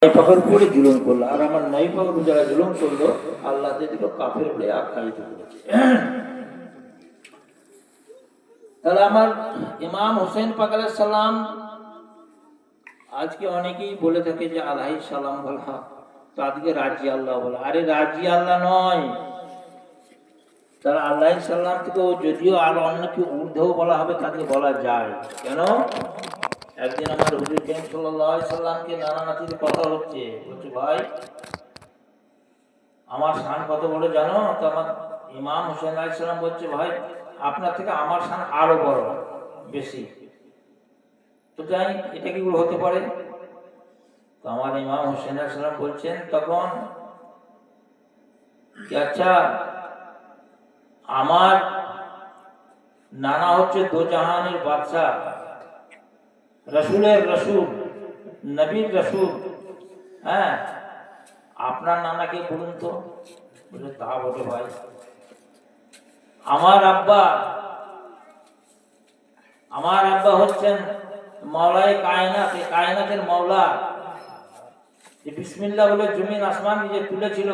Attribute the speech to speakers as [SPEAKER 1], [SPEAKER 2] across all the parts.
[SPEAKER 1] পাকের উপরে জুলুম করলো, আর আমার নাই পাকের উপরে যারা জুলুম করলো আল্লাহ দিল কাফের বলে আখ্যায়িত করেছে। তাহলে আমার ইমাম হোসেন পাক আলাইহিস সালাম, আজকে অনেকেই বলে থাকে যে আলাইহিস সালাম বলা, তো আজকে রাজি আল্লাহ বলা। আরে রাজি আল্লাহ নয়, তারা আলাইহিস সালাম থেকে যদিও আর অন্য কেউ ঊর্ধ্বেও বলা হবে তাকে বলা যায়। কেন? একদিন আমার হুজুর করিম সাল্লাল্লাহু আলাইহি সাল্লামকে নানা নাতির কথা হচ্ছে, বলছে ভাই আমার শান কত বড় জানো? তো আমার ইমাম হোসেন আলাইহিস সালাম বলছে ভাই আপনার থেকে আমার শান আরো বড়, বেশি। তো যাই, এটা কি হতে পারে? তো আমার ইমাম হোসেন আলাইহিস সালাম বলছেন তখন, আচ্ছা আমার নানা হচ্ছে দো জাহানের বাদশাহ, রসুলের রসুল, নবীর রসুল, হ্যাঁ, আপনার নানাকে বলুন তো। বলে তা বটে ভাই, আমার আব্বা হচ্ছেন মাওলাই কায়নাত, কায়নাতের মাওলা, যে বিসমিল্লাহ বলে জমিন আসমান নিজে তুলেছিল,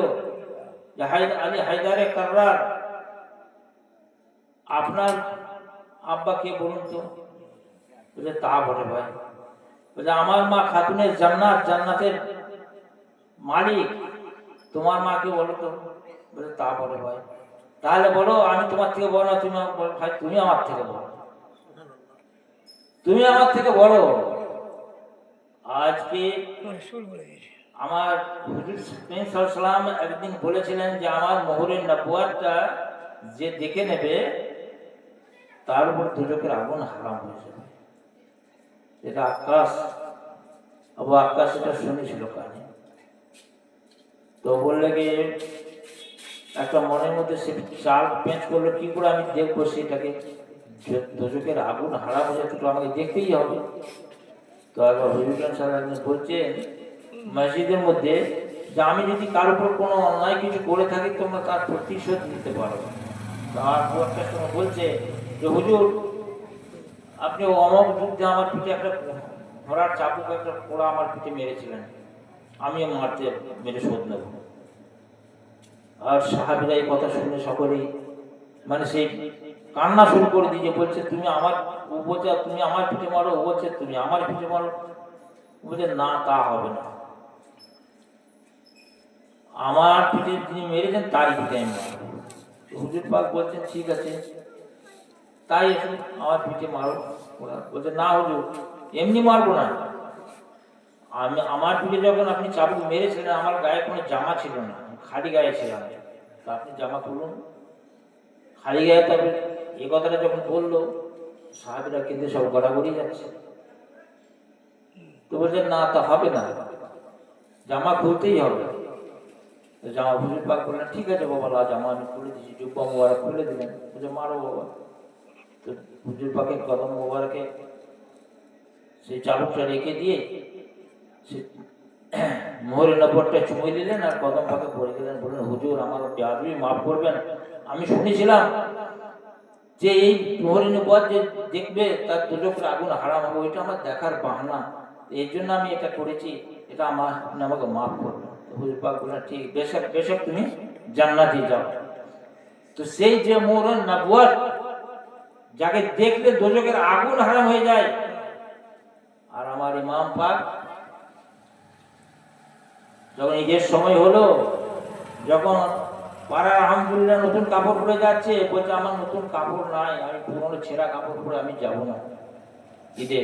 [SPEAKER 1] যে আলী হায়দারে কাররার। আপনার আব্বা কে বলুন তো? বলে তা বটে ভাই। বলে আমার মা খাতুনের জান্নাত, জান্নাতের মালিক, তোমার মাকে বলো তো। বলে তা বটে ভাই। তাহলে বলো আমি তোমার থেকে বড় না? তুমি ভাই তুমি আমার থেকে বড়, তুমি আমার থেকে বড়। আজকে আমার হুজুর সাল্লাল্লাহু আলাইহি সাল্লাম একদিন বলেছিলেন যে আমার মোহরের নবুয়তটা যে দেখে নেবে তার উপর দুজকের আগুন হারাম হয়ে যাবে। এটা আকাশ, আবু আকাশ এটা শুনেছিল কানে। তো বললে কি একটা মনের মধ্যে সে চাল পেঁচ করলো, কি করে আমি দেখবো সেটাকে? দুজকের আগুন হারাম হয়ে যাবে তো আমাকে দেখতেই হবে। তো একবার হুজুর সাহেব বলছেন মসজিদের মধ্যে যে আমি যদি কার উপর কোনো অন্যায় কিছু করে থাকি তোমরা তার প্রতিশোধ নিতে পারো। আর একটা সময় বলছে যে হুজুর আপনি অমক যুদ্ধে আমার পিঠে একটা ঘোড়ার চাবুক একটা পোড়া আমার পিঠে মেরেছিলেন, আমিও মেরে শোধ নেব। আর সাহাবীরা এই কথা শুনে সকলেই মানে সেই কান্না শুরু করে দিয়ে বলছে তুমি আমার, ও বলছে তুমি আমার পিঠে মারো, ও বলছে তুমি আমার পিঠে মারো। বলছে না তা হবে না, আমার পিঠে যিনি মেরেছেন তারই পিঠে আমি মারবো। হুজুর পাক বলছেন ঠিক আছে তাই একটু আমার পিঠে মারো। বলছে না হুজুর এমনি মারবো না, আমি আমার পিঠে যখন আপনি চাবুক মেরেছিলেন আমার গায়ে কোনো জামা ছিল না, খালি গায়ে ছিলাম, তা আপনি জামা খুলুন। খালি গায়ে তবে এ কথাটা যখন বললো সাহাবীরা কিন্তু সব গড়াগড়ি যাচ্ছে। তো বলছেন না তা হবে না, জামা খুলতেই হবে। জামা হুজুর পাক বললেন ঠিক আছে বাবা জামা আমি খুলে দিচ্ছি। জুব্বা মোবারক খুলে দিলেন, বলছে মারো বাবা। তো হুজুর পাকের কদম মোবারকে সেই চাবুকটা রেখে দিয়ে সে মোহরের নবুয়তটা চুমে দিলেন আর কদম পাকে পড়ে গেলেন। বললেন হুজুর আমার বেয়াদবি মাফ করবেন, আমি শুনেছিলাম যে এই মোহরের নবুয়ত যে দেখবে তার দুজকের আগুন হারাম হবে, ওইটা আমার দেখার বাহানা, এই জন্য আমি এটা করেছি, এটা আপনি আমাকে মাফ করবেন। হুজুর পাক বললেন ঠিক, বেশক তুমি জান্নাতে যাও। তো সেই যে মোহরের নবুয়ত যাকে দেখলে দুজকের আগুন হারাম হয়ে যায়, আর আমার ইমাম পাক যখন ঈদের সময় হলো, যখন পাড়ার আলহামদুলিল্লাহ নতুন কাপড় পরে যাচ্ছে, বলছে আমার নতুন কাপড় নাই, আমি পুরনো ছেঁড়া কাপড় পরে আমি যাব না ঈদে।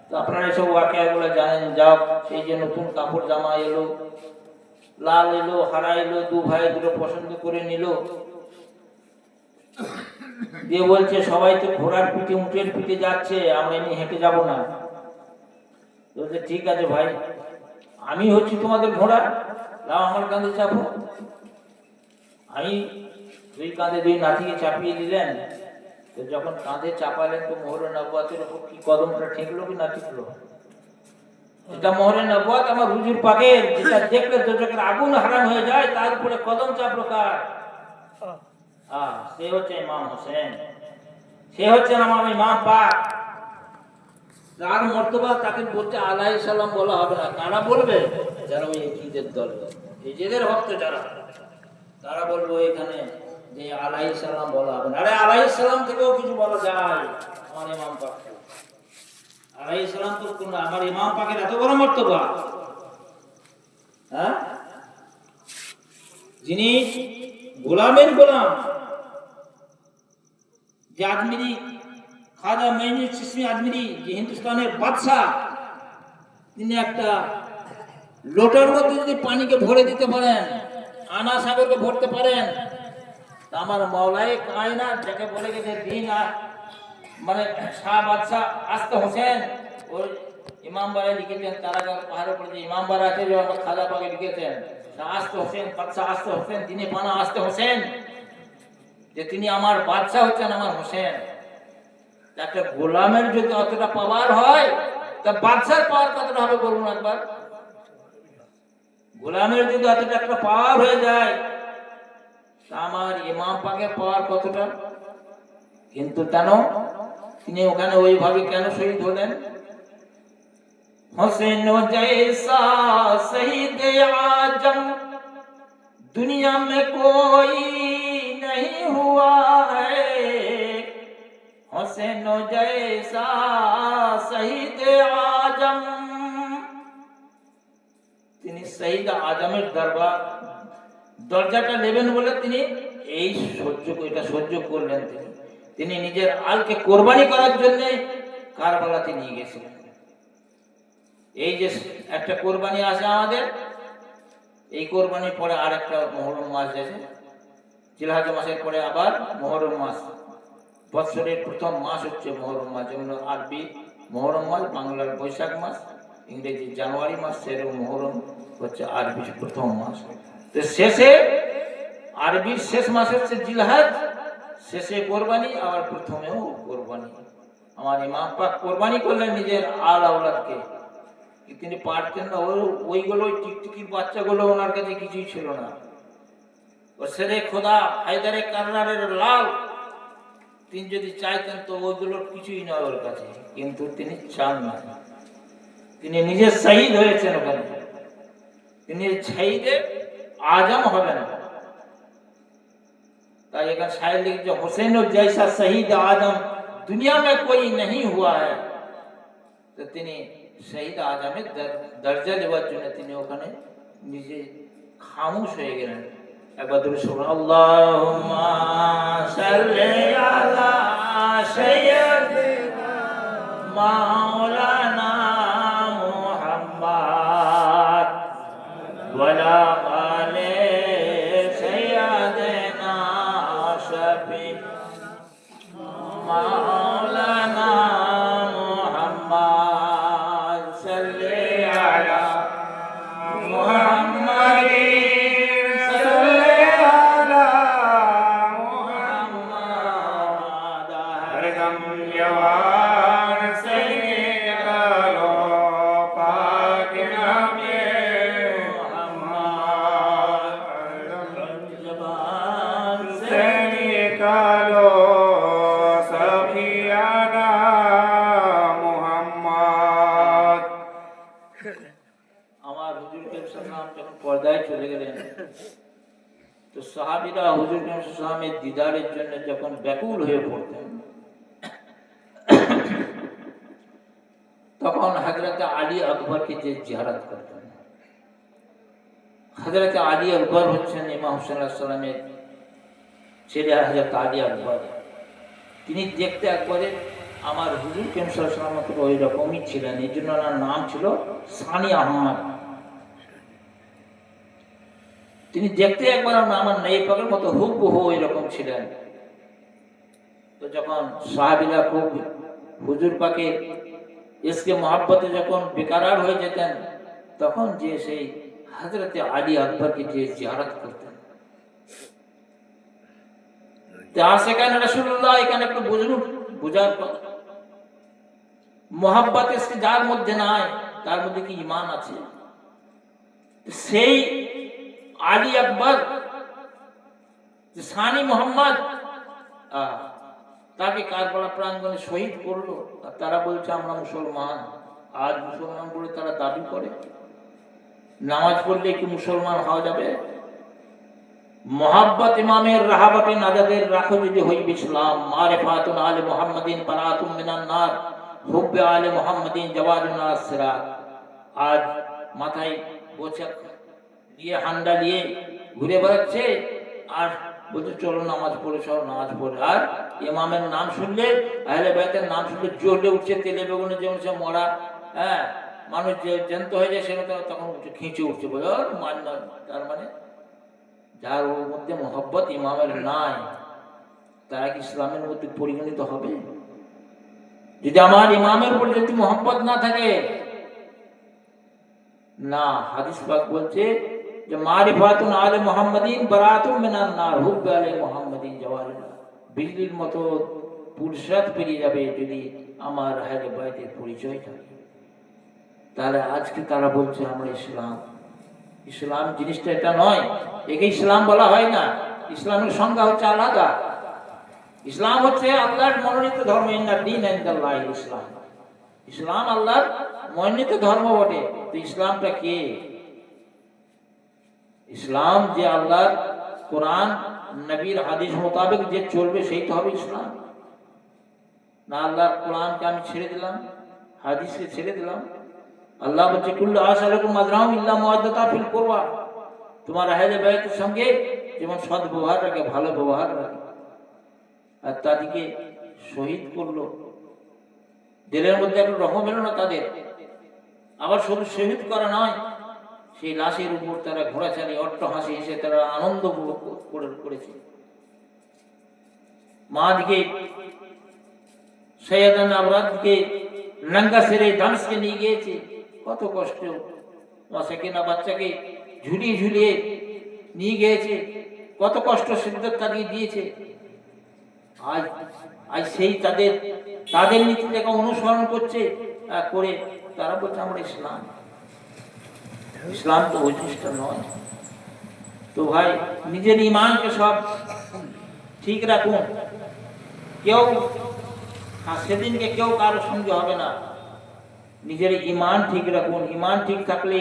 [SPEAKER 1] তো আপনারা এসব ওয়াকিয়াগুলো জানেন। যাও সেই যে নতুন কাপড় জামা এলো, লাল এলো হারা এলো, দু ভাই দুটো পছন্দ করে নিল, দিয়ে বলছে সবাই তো ঘোড়ার পিঠে উটের পিঠে যাচ্ছে, আমরা এমনি হেঁটে যাব না। বলছে ঠিক আছে ভাই, আমি হচ্ছি তোমাদের ঘোড়া, লাও আমার কাঁধে চাপো। আমি দুই কাঁধে দুই নাতিকে চাপিয়ে দিলেন। তো যখন কাঁধে চাপালেন তো মোহরের নবুয়তের উপর কি কদমটা ঠেকলো কি না ঠেকলো? এটা মোহরের নবুয়ত আমার হুজুর পাকের, যেটা দেখলে দুজকের আগুন হারাম হয়ে যায়, তার উপরে কদম চাপলো কার? সে হচ্ছে ইমাম হোসেন, সে হচ্ছে আমার ইমাম পাক। তার মর্তবা তাকে বলতে আলাইহিস সালাম বলা হবে না। কারা বলবে? যারা ওই একীদের দল, নিজেদের ভক্ত যারা, তারা বলবো এখানে যে আলাইহিস সালাম বলা হবে না। আরে আলাইহিস সালাম থেকেও কিছু বলা যায়। আমার ইমাম পাক আলাইহিস সালাম তো কোন আমার ইমাম পাকের এত বড় মর্তবা, হ্যাঁ, যিনি গোলামের গোলাম, যে আজমিরি খাজা মঈনুদ্দিন চিশতি আজমিরি, যে হিন্দুস্তানের বাদশাহ, তিনি একটা লোটার মধ্যে যদি পানিকে ভরে দিতে পারেন, আনা সাগরকে ভরতে পারেন, তা আমার মাওলাই কায়নাত যাকে বলে গেছে দিন মানে শাহ বাদশাহ আস্তে হোসেন, ওই ইমামবাড়া লিখেছেন, তারাগার পাহাড়ের উপরে যে ইমামবাড়া আছে, যে আমার খাজা পাকে লিখেছেন শাহ আস্তে হোসেন, বাদশাহ আস্তে হোসেন, তিনি পানা আস্তে হোসেন, যে তিনি আমার বাদশাহ হচ্ছেন, আমার হোসেন। একটা গোলামের যদি অতটা পাওয়ার হয়, তা বাদশার পাওয়ার কতটা হবে বলুন একবার? গোলামের যদি অতটা একটা পাওয়ার হয়ে যায়, তা আমার ইমাম পাকের পাওয়ার কতটা? কিন্তু কেন তিনি ওখানে ওইভাবে কেন শহীদ হলেন? হোসেন জৈসা শহীদ আজম দুনিয়া মে কোই नहीं हुआ है, हुसैन जैसा शहीद आजम। তিনি শহীদ আজমের দরজাটা নেবেন বলে তিনি এই এটা সহ্য করলেন। তিনি নিজের আলকে কোরবানি করার জন্য কারবালাতে নিয়ে গেছিলেন। এই যে একটা কোরবানি আছে আমাদের, এই কোরবানির পরে আর একটা মুহররম মাস আছে, জিলহজ মাসের পরে আবার মুহররম মাস। বছরের প্রথম মাস হচ্ছে মুহররম মাস, যেমন আরবি মুহররম মাস, বাংলার বৈশাখ মাস, ইংরেজি জানুয়ারি মাস, সেরকম মুহররম হচ্ছে আরবির প্রথম মাস। তো শেষে আরবির শেষ মাস হচ্ছে জিলহজ, শেষে কোরবানি, আবার প্রথমেও কোরবানি। আমার ইমাম পাক কোরবানি করলেন নিজের আল আওলাদকে, তিনি পারতেন না। ওইগুলো টিকটিকির বাচ্চাগুলো ওনার কাছে কিছুই ছিল না। ও সেরে খোদা হায়দারে কাররারের লাল, তিনি যদি চাইতেন তো ওইগুলোর কিছুই নয় ওর কাছে, কিন্তু তিনি চান না। তিনি নিজে শহীদ হয়েছেন ওখানে, তিনি শহীদে আজম হবেন। তাই এখানে শায়ের লিখছে হোসেন জৈসা শহীদ আজম দুনিয়া में कोई नहीं हुआ है। তো তিনি শহীদ আজমের দরজা নেওয়ার জন্য তিনি ওখানে নিজে খামোশ হয়ে গেলেন। একবার ধরে শোনা, আল্লাহুম্মা সাল্লি আলা সাইয়্যিদিনা মাওলানা মুহাম্মদ ওয়া আলা আলি সাইয়্যিদিনা শাফি মাওলানা মুহাম্মদ সাল্লি আলা মুহাম্মাদিন তো সাহাবীরা হুজুর সাল্লাল্লাহু দিদারের জন্য যখন ব্যাকুল হয়ে পড়তেন, তখন হযরত আলী আকবরকে যে জিয়ারত করতেন। হযরত আলী আকবর হচ্ছেন ইমাম হোসেন আলাইহিস সালামের ছেলে, হযরত আলী আকবর। তিনি দেখতে একবারে আমার হুজুর সাল্লাল্লাহু আলাইহি ওয়াসাল্লাম ওই রকমই ছিলেন, এই জন্য ওনার নাম ছিল সানি আহমদ। তিনি দেখতে একবার আমার নবী পাকের মতো হুবহু ওই রকম ছিলেন। তো যখন সাহাবীরা খুব হুজুর পাকে ইসকে মহব্বতে যখন বেকারার হয়ে যেতেন, তখন যে সেই হযরত আলী আকবরকে যে জিয়ারত করতেন। সেখানে রাসূলুল্লাহ এখানে একটু বুঝার কথা, মহব্বত ইসকে যার মধ্যে নাই তার মধ্যে কি ঈমান আছে? সেই আলী আকবর সানি মোহাম্মদ তাকে কারবালা প্রাঙ্গণে শহীদ করলো, আর তারা বলছে আমরা মুসলমান। আজ মুসলমান বলে তারা দাবি করে। নামাজ পড়লে কি মুসলমান হওয়া যাবে? মোহাব্বত ইমামের রাহাবাতে নাজাদের রাখো যদি হইবে ইসলাম। মারিফাতুন আলে মুহাম্মাদিন বারাতুম মিনান নার, হুব্বে আলে মুহাম্মাদিন জাওয়াজুন আস-সিরাত। আজ মাথায় বোঝা দিয়ে হান্ডা নিয়ে ঘুরে বেড়াচ্ছে আর বলছে চলো নামাজ পড়ে, সব নামাজ পড়ে। আর ইমামের নাম শুনলে, আহলে বাইতের নাম শুনলে জ্বলে উঠছে, তেলে বেগুনে যেমন সে মরা মানুষ যে জ্যান্ত হয়ে যায় সেটা তখন খিঁচে উঠছে, বলে মান্য। তার মানে যার ওর মধ্যে মোহব্বত ইমামের নাই, তারা কি ইসলামের মধ্যে পরিগণিত হবে? যদি আমার ইমামের উপর যদি মোহব্বত না থাকে, না। হাদিস পাক বলছে যে মারিফাতুন আলে মুহাম্মাদিন বারাতুম মিনান নার, হুব্বে আলে মুহাম্মাদিন জাওয়াজুন। বিজলির মতো পুরসাদ পেরিয়ে যাবে যদি আমার আহলে বাইতের পরিচয় থাকে। তাহলে আজকে তারা বলছে আমরা ইসলাম। ইসলাম জিনিসটা এটা নয়, একে ইসলাম বলা হয় না। ইসলামের সংজ্ঞা হচ্ছে আলাদা। ইসলাম হচ্ছে আল্লাহর মনোনীত ধর্ম, ইন্না দীনা ইনদাল্লাহিল ইসলাম। ইসলাম আল্লাহর মনোনীত ধর্ম বটে। তো ইসলামটা কি? ইসলাম যে আল্লাহর কোরআন নবীর হাদিস মোতাবেক যে চলবে সেই তো হবে ইসলাম। না আল্লাহর কোরআনকে আমি ছেড়ে দিলাম, হাদিসকে ছেড়ে দিলাম। আল্লাহ বলছে কুল্লু আসালাকুম মাজরাহুম ইল্লা মুআদ্দাতা ফিল কুরবা। তোমার আহলে বাইতের সঙ্গে যেমন সদ্ব্যবহার রাখে, ভালো ব্যবহার রাখে। আর তাদেরকে শহীদ করলো, দিলের মধ্যে একটু রহম এলো না তাদের। আবার শুধু শহীদ করা নয়, সেই লাশের উপর তারা ঘোড়া চালিয়ে অট্টহাসি হেসে তারা আনন্দ উপভোগ করেছে। মা দিকে সৈয়দানা আবরারকে নাঙ্গা সেরে দামস্কে নিয়ে গিয়েছে, কত কষ্ট। মা সাকিনা বাচ্চাকে ঝুলিয়ে ঝুলিয়ে নিয়ে গিয়েছে, কত কষ্ট সিদ্ধাত তাদেরকে দিয়েছে। আজ আজ সেই তাদের নীতিটাকে অনুসরণ করছে, করে তারা বলছে আমরা ইসলাম। ইসলাম তো ওই জিনিসটা নয়। তো ভাই নিজের ইমানকে সব ঠিক রাখুন। কেউ সেদিনকে কেউ কারো সঙ্গে হবে না। নিজের ইমান ঠিক রাখুন। ইমান ঠিক থাকলে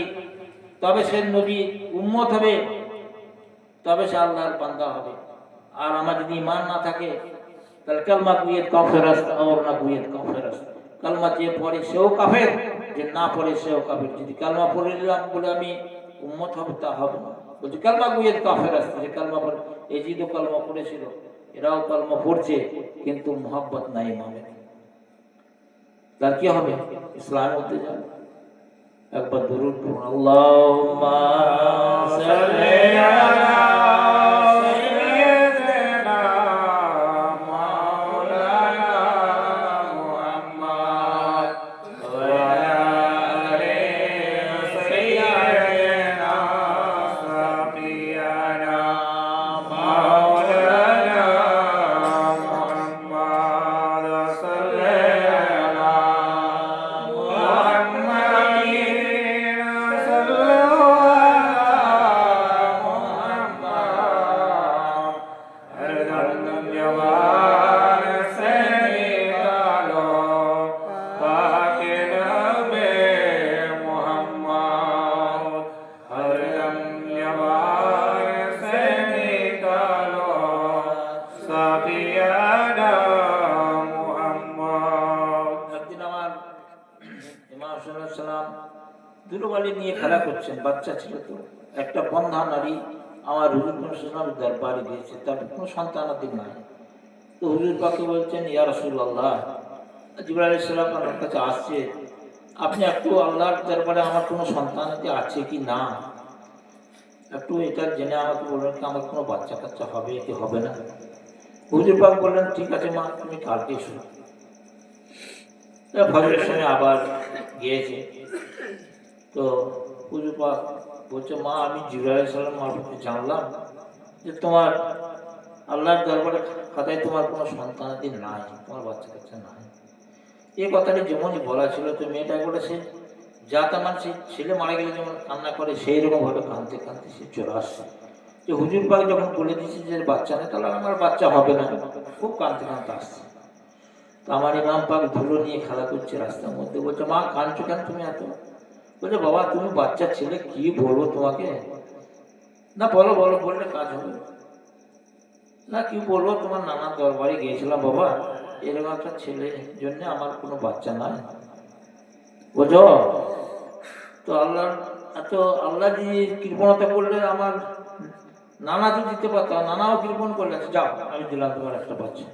[SPEAKER 1] তবে সে নবী উম্মত হবে, তবে সে আল্লাহর বান্দা হবে। আর আমার যদি ইমান না থাকে তাহলে কালমা গুয়েত কাফের আছে, আর না গুয়েত কাফের আছে। কালমা যে পড়ে সেও কাফের, যে না পড়ে সেও কাফের। যদি কালমা পড়ে নিলাম বলে আমি উম্মত হবে, তা হবে না। বলছি কালমা গুয়েত কাফের আছে, যে কালমা পড়ে, এই জিদও কালমা পড়েছিল, এরাও কালমা পড়ছে, কিন্তু মোহাব্বত নাই ইমামের। তার কি হবে? ইসলামের মধ্যে যাবে। একবার দুরূদ পড়ুন, আল্লাহুম্মা সাল্লি আলা দুটোবালি নিয়ে খেলা করছেন, বাচ্চা ছিল তো। একটা বন্ধা নারী আমার হুজুর সাল্লাল্লাহু দরবারে গিয়েছে, তার কোনো সন্তানাদি নাই। তো হুজুর পাকে বলছেন, ইয়া রাসূলুল্লাহ, জিবরাইল আলাইহিস সালাম আমার কাছে আসছে, আপনি একটু আল্লাহর দরবারে আমার কোনো সন্তানাদি আছে কি না একটু এটা জেনে আমাকে বললেন, আমার কোনো বাচ্চা কাচ্চা হবে কি হবে না। হুজুর পাক বললেন, ঠিক আছে মা, তুমি কালকে এসো। ফজরের সময় আবার গিয়েছে। তো হুজুর পাক বলছে, মা আমি জিবরাইল আলাইহিস সালাম মারফতে জানলাম যে তোমার আল্লাহর দরবারে খাতায় তোমার কোনো সন্তানাদি নাই, তোমার বাচ্চা কাচ্চা নাই। এই কথাটি যেমনই বলা ছিল, তো মেয়েটা বলেছে যা তেমন সে ছেলে মারা গেলে যেমন কান্না করে সেই রকম ভাবে কাঁদতে কাঁদতে সে চলে আসছে। যে হুজুর পাক যখন বলে দিচ্ছে যে বাচ্চা নেই, তাহলে আমার বাচ্চা হবে না, খুব কাঁদতে কাঁদতে আসছে। তো আমার ইমাম পাক ধুলো নিয়ে খেলা করছে রাস্তার মধ্যে, বলছে মা কাঁদছো কেন তুমি এত? বলছে বাবা তুমি বাচ্চা ছেলে, কি বলবো তোমাকে? না বলো বলো, বললে কাজ হবে না। কি বলবো, তোমার নানার দরবারে গিয়েছিলাম বাবা, এরকম একটা ছেলের জন্য আমার কোনো বাচ্চা নাই, বুঝো তো আল্লাহ এত আল্লাহ যদি কৃপণতা করলে আমার নানা তো দিতে পারতাম, নানাও কৃপণ করলে, যাও আমি দিলাম তোমার একটা বাচ্চা।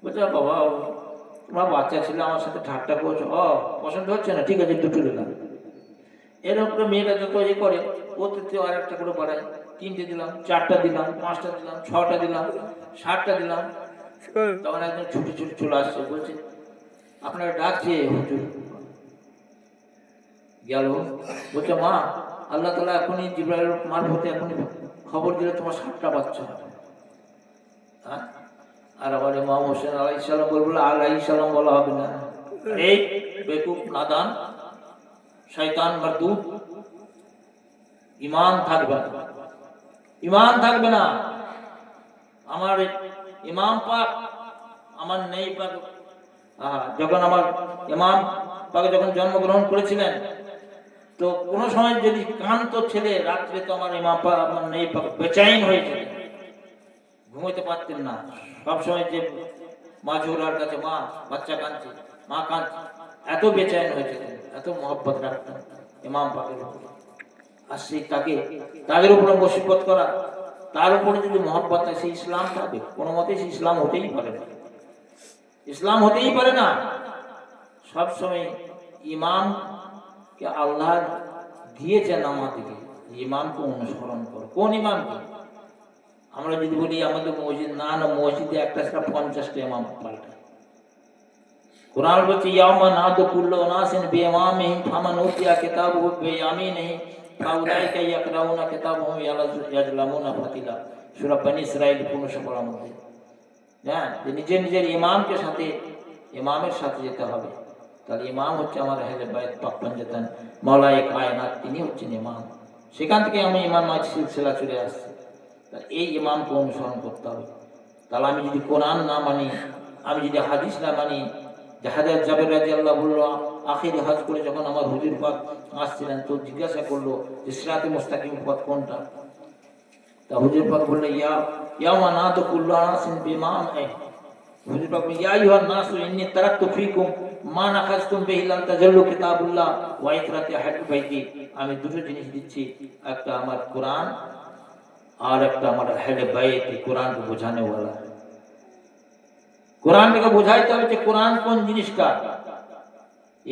[SPEAKER 1] বলছে বাবা তোমার বাচ্চা ছিল, আমার সাথে ঠাট্টা করছো, পছন্দ হচ্ছে না, ঠিক আছে দুটো দিলাম। এরকম মেয়েটা যত ইয়ে করে, ও তৃতীয় আর একটা করে বাড়ায়, 3টে দিলাম, 4টা দিলাম, 5টা দিলাম, 6টা দিলাম, 7টা দিলাম। তখন একদম ছুটি ছুটি চলে আসছে, বলছে আপনারা ডাকছে হুজুর। গেল, বলছে মা আল্লাহ তাআলা এখনই জিবরাইল মারফতে এখনই খবর দিলে তোমার 7টা বাচ্চা হবে। আর আমার ইমাম হোসেন আলাইহিস সালাম বলবো আলাইহিস সালাম বলা হবে না, এই বেকুব নাদান শয়তান মারদুদ, ইমান থাকবে না, ইমান থাকবে না। আমার ইমাম পাক আমার নেই পাক, যখন আমার ইমাম পাক যখন জন্মগ্রহণ করেছিলেন, তো কোনো সময় যদি কান্ত ছেলে রাত্রে, তো আমার ইমাম পাক আমার নেই পাক বেচাইন হয়েছে, ঘুমাইতে পারতেন না। সবসময় যে মা ঝোলার কাছে, মা বাচ্চা কাঁদছে, মা কাঁদছে, এত বেচাইন হয়েছে, এত মহব্বত রাখতেন ইমাম পাকের উপর। আর সেই তাদের উপরে মুসিবত করা, তার উপরে যদি মহব্বত হয়, সেই ইসলাম পাবে? কোনো মতে সে ইসলাম হতেই পারে না, ইসলাম হতেই পারে না। সবসময় ইমামকে আল্লাহ দিয়েছেন আমাদেরকে, ইমামকে অনুসরণ করো। কোন ইমামকে? আমরা যদি বলি আমাদের মসজিদ, না না, মসজিদে একটা 50টা ইমাম পাল্টায়। কুরআন বলছে ইয়াউমা নাদু কুল্লু উনাসিন বিইমামিহিম ফামান উতিয়া কিতাবুহু বিয়ামিনিহি ফাউলাইকা ইয়াকরাউনা কিতাবাহুম ইয়াজলামুনা ফাতিলা। সূরা বনী ইসরাঈল 15 পড়ার মধ্যে, হ্যাঁ, যে নিজের নিজের ইমামের সাথে যেতে হবে। তাহলে ইমাম হচ্ছে আমার আহলে বাইত পাক পঞ্জতন মাওলায়ে কায়নাত, তিনি হচ্ছেন ইমাম। সেখান থেকে আমি ইমাম সিলসিলা চলে আসছে। এই ইমামকে অনুসরণ করতে হবে। তাহলে আমি যদি কোরআন না মানি, আমি যদি হাদিস না মানি, হযরত জাবের রাদিয়াল্লাহু বলল আখির হজ করে যখন আমার হুজুর পাক আসছিলেন, তো জিজ্ঞাসা করলো যে সিরাতে মুস্তাকিম পথ কোনটা? তা হুজুর পাক বলল ইয়াউমা নাদু কুল্লু নাসিন বিইমাম। হুজুর পাক বললেন ইয়া আইয়ুহান নাসু ইন্নী তারাকতু ফীকুম মা নাখাযতুম বিহি লান তাজাল্লু কিতাবুল্লাহ ওয়া ইতরাতি আহলি বাইতি। আমি দুটো জিনিস দিচ্ছি, একটা আমার কোরআন আর একটা আমার আহলে বাইত। কোরআনকে বোঝানো वाला, কোরআনকে বোঝাইতে হবে যে কোরআন কোন জিনিসটা।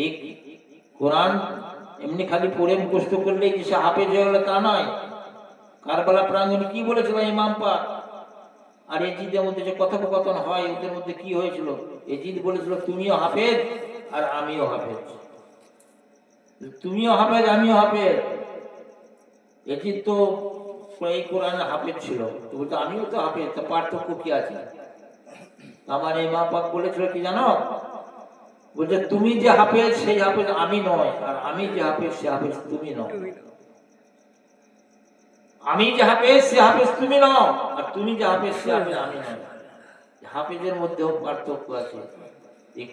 [SPEAKER 1] এই কোরআন এমনি খালি পড়ে মুখস্থ করলেই যে সে হাফেজ হয়ে গেল তা নয়। কারবালা প্রাঙ্গণে কি বলেছিল ইমাম পাক আর এজিদের মধ্যে যে কথোপকথন হয়, ওদের মধ্যে কি হয়েছিল? এজিদ বলেছিল তুমিও হাফেজ আর আমিও হাফেজ, তুমিও হাফেজ আমিও হাফেজ। এজিদ তো এই কোরআনে হাফেজ ছিল, তো বলতো আমিও তো হাফেজ, তা পার্থক্য কি আছে? আমার ইমাম পাক বলেছিল কি জানো? বলছে তুমি যে হাফেজ সেই হাফেজ আমি নয়, আর আমি যে হাফেজ সে হাফেজ তুমি নও। আমি যে হাফেজ সে হাফেজ তুমি নও, আর তুমি যে হাফেজ সে হাফেজ আমি নয়। হাফেজের মধ্যেও পার্থক্য আছে। এই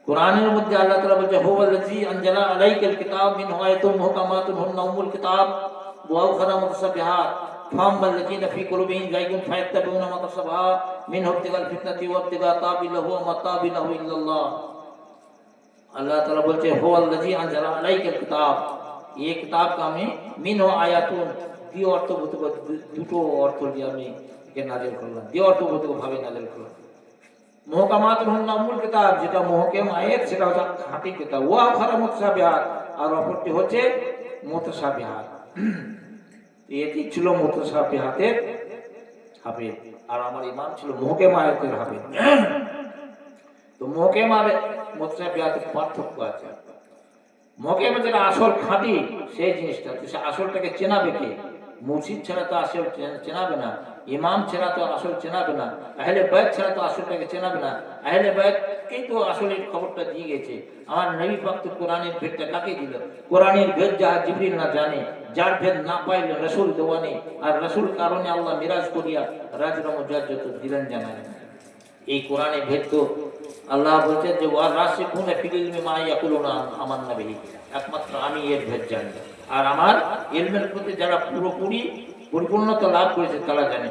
[SPEAKER 1] কোরআনের মধ্যে আল্লাহ তাআলা বলছে হুয়াল্লাযী আনজালা আলাইকাল কিতাব মিনহু আয়াতুন মুহকামাতুন হুন্না উম্মুল কিতাব ওয়া উখরা মুতাশাবিহাত ফাআম্মাল্লাযীনা ফী কুলুবিহিম যায়গুন ফায়াত্তাবিউনা মা তাশাবাহা মিনহু ইবতিগাল ফিতনাতি ওয়া ইবতিগা তাবিলিহি ওয়া মা তাবিলহু ইল্লাল্লাহ। আল্লাহ তাআলা বলছে হুয়াল্লাযী আনজালা আলাইকাল কিতাব, এই কিতাবকে আমি মিনহু আয়াতুন, দুই অর্থগত, দুটো অর্থ দিয়ে আমি একে নাযিল করলাম, দুই অর্থগত ভাবে নাযিল করলাম। মুহকামাতুন হুন্না উম্মুল কিতাব, যেটা মুহকাম আয়াত সেটা হচ্ছে খাঁটি কিতাব, ওয়া উখরা মুতাশাবিহাত, আর অপরটি হচ্ছে মুতাশাবিহাত। এটি ছিল মুতাশাবিহাতের হাফেজ, আর আমার ইমাম ছিল মুহকাম আয়াতের হাফেজ। তো মুহকাম আর মুতাশাবিহাতের পার্থক্য আছে। মুহকাম যেটা আসল খাঁটি সেই জিনিসটা, সে আসলটাকে চেনাবে কে? মুর্শিদ ছাড়া তো আসল চেনাবে না, ইমাম ছাড়া তো আসল চেনাবে না, আহলে বাইত ছাড়া তো আসলটাকে চেনাবে না। আহলে বাইতকেই তো আসলের খবরটা দিয়ে গেছে। আমার নবী পাক তো কোরআনের ভেদটা কাকে দিল? কোরআনের ভেদ যা জিবরিল না জানে, যার ভেদ না পাইলে রাসূল দেওয়ানি, আর রাসূল কারণে আল্লাহ মিরাজ করিয়া রাজরা মুজাজ্জত দিলেন জানালেন। এই কোরআনে ভেদ তো আল্লাহ বলছেন যে ওয়া রাসিখুনা ফিল ইলমি মা ইয়াকুলুনা আমান্না বিহি, একমাত্র আমি এর ভেদ জানি, আর আমার ইলমের প্রতি যারা পুরোপুরি পরিপূর্ণতা লাভ করেছে তারা জানে।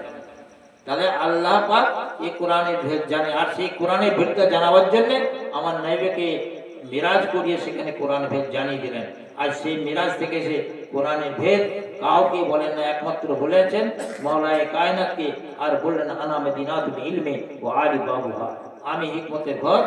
[SPEAKER 1] তাহলে আল্লাহ পাক এই কোরআনের ভেদ জানে, আর সেই কোরআনের ভেদটা জানাবার জন্য আমার নবীকে মিরাজ করিয়ে সেখানে কোরআন ভেদ জানিয়ে দিলেন। আর সেই মিরাজ থেকে সে কোরআনের ভেদ কাউকে বলেন না, একমাত্র বলেছেন মাওলায়ে কায়নাতকে, আর বললেন আনা মদিনাতুল ইলমি ওয়া আলী বাবুহা, আমি হিকমতের ঘর,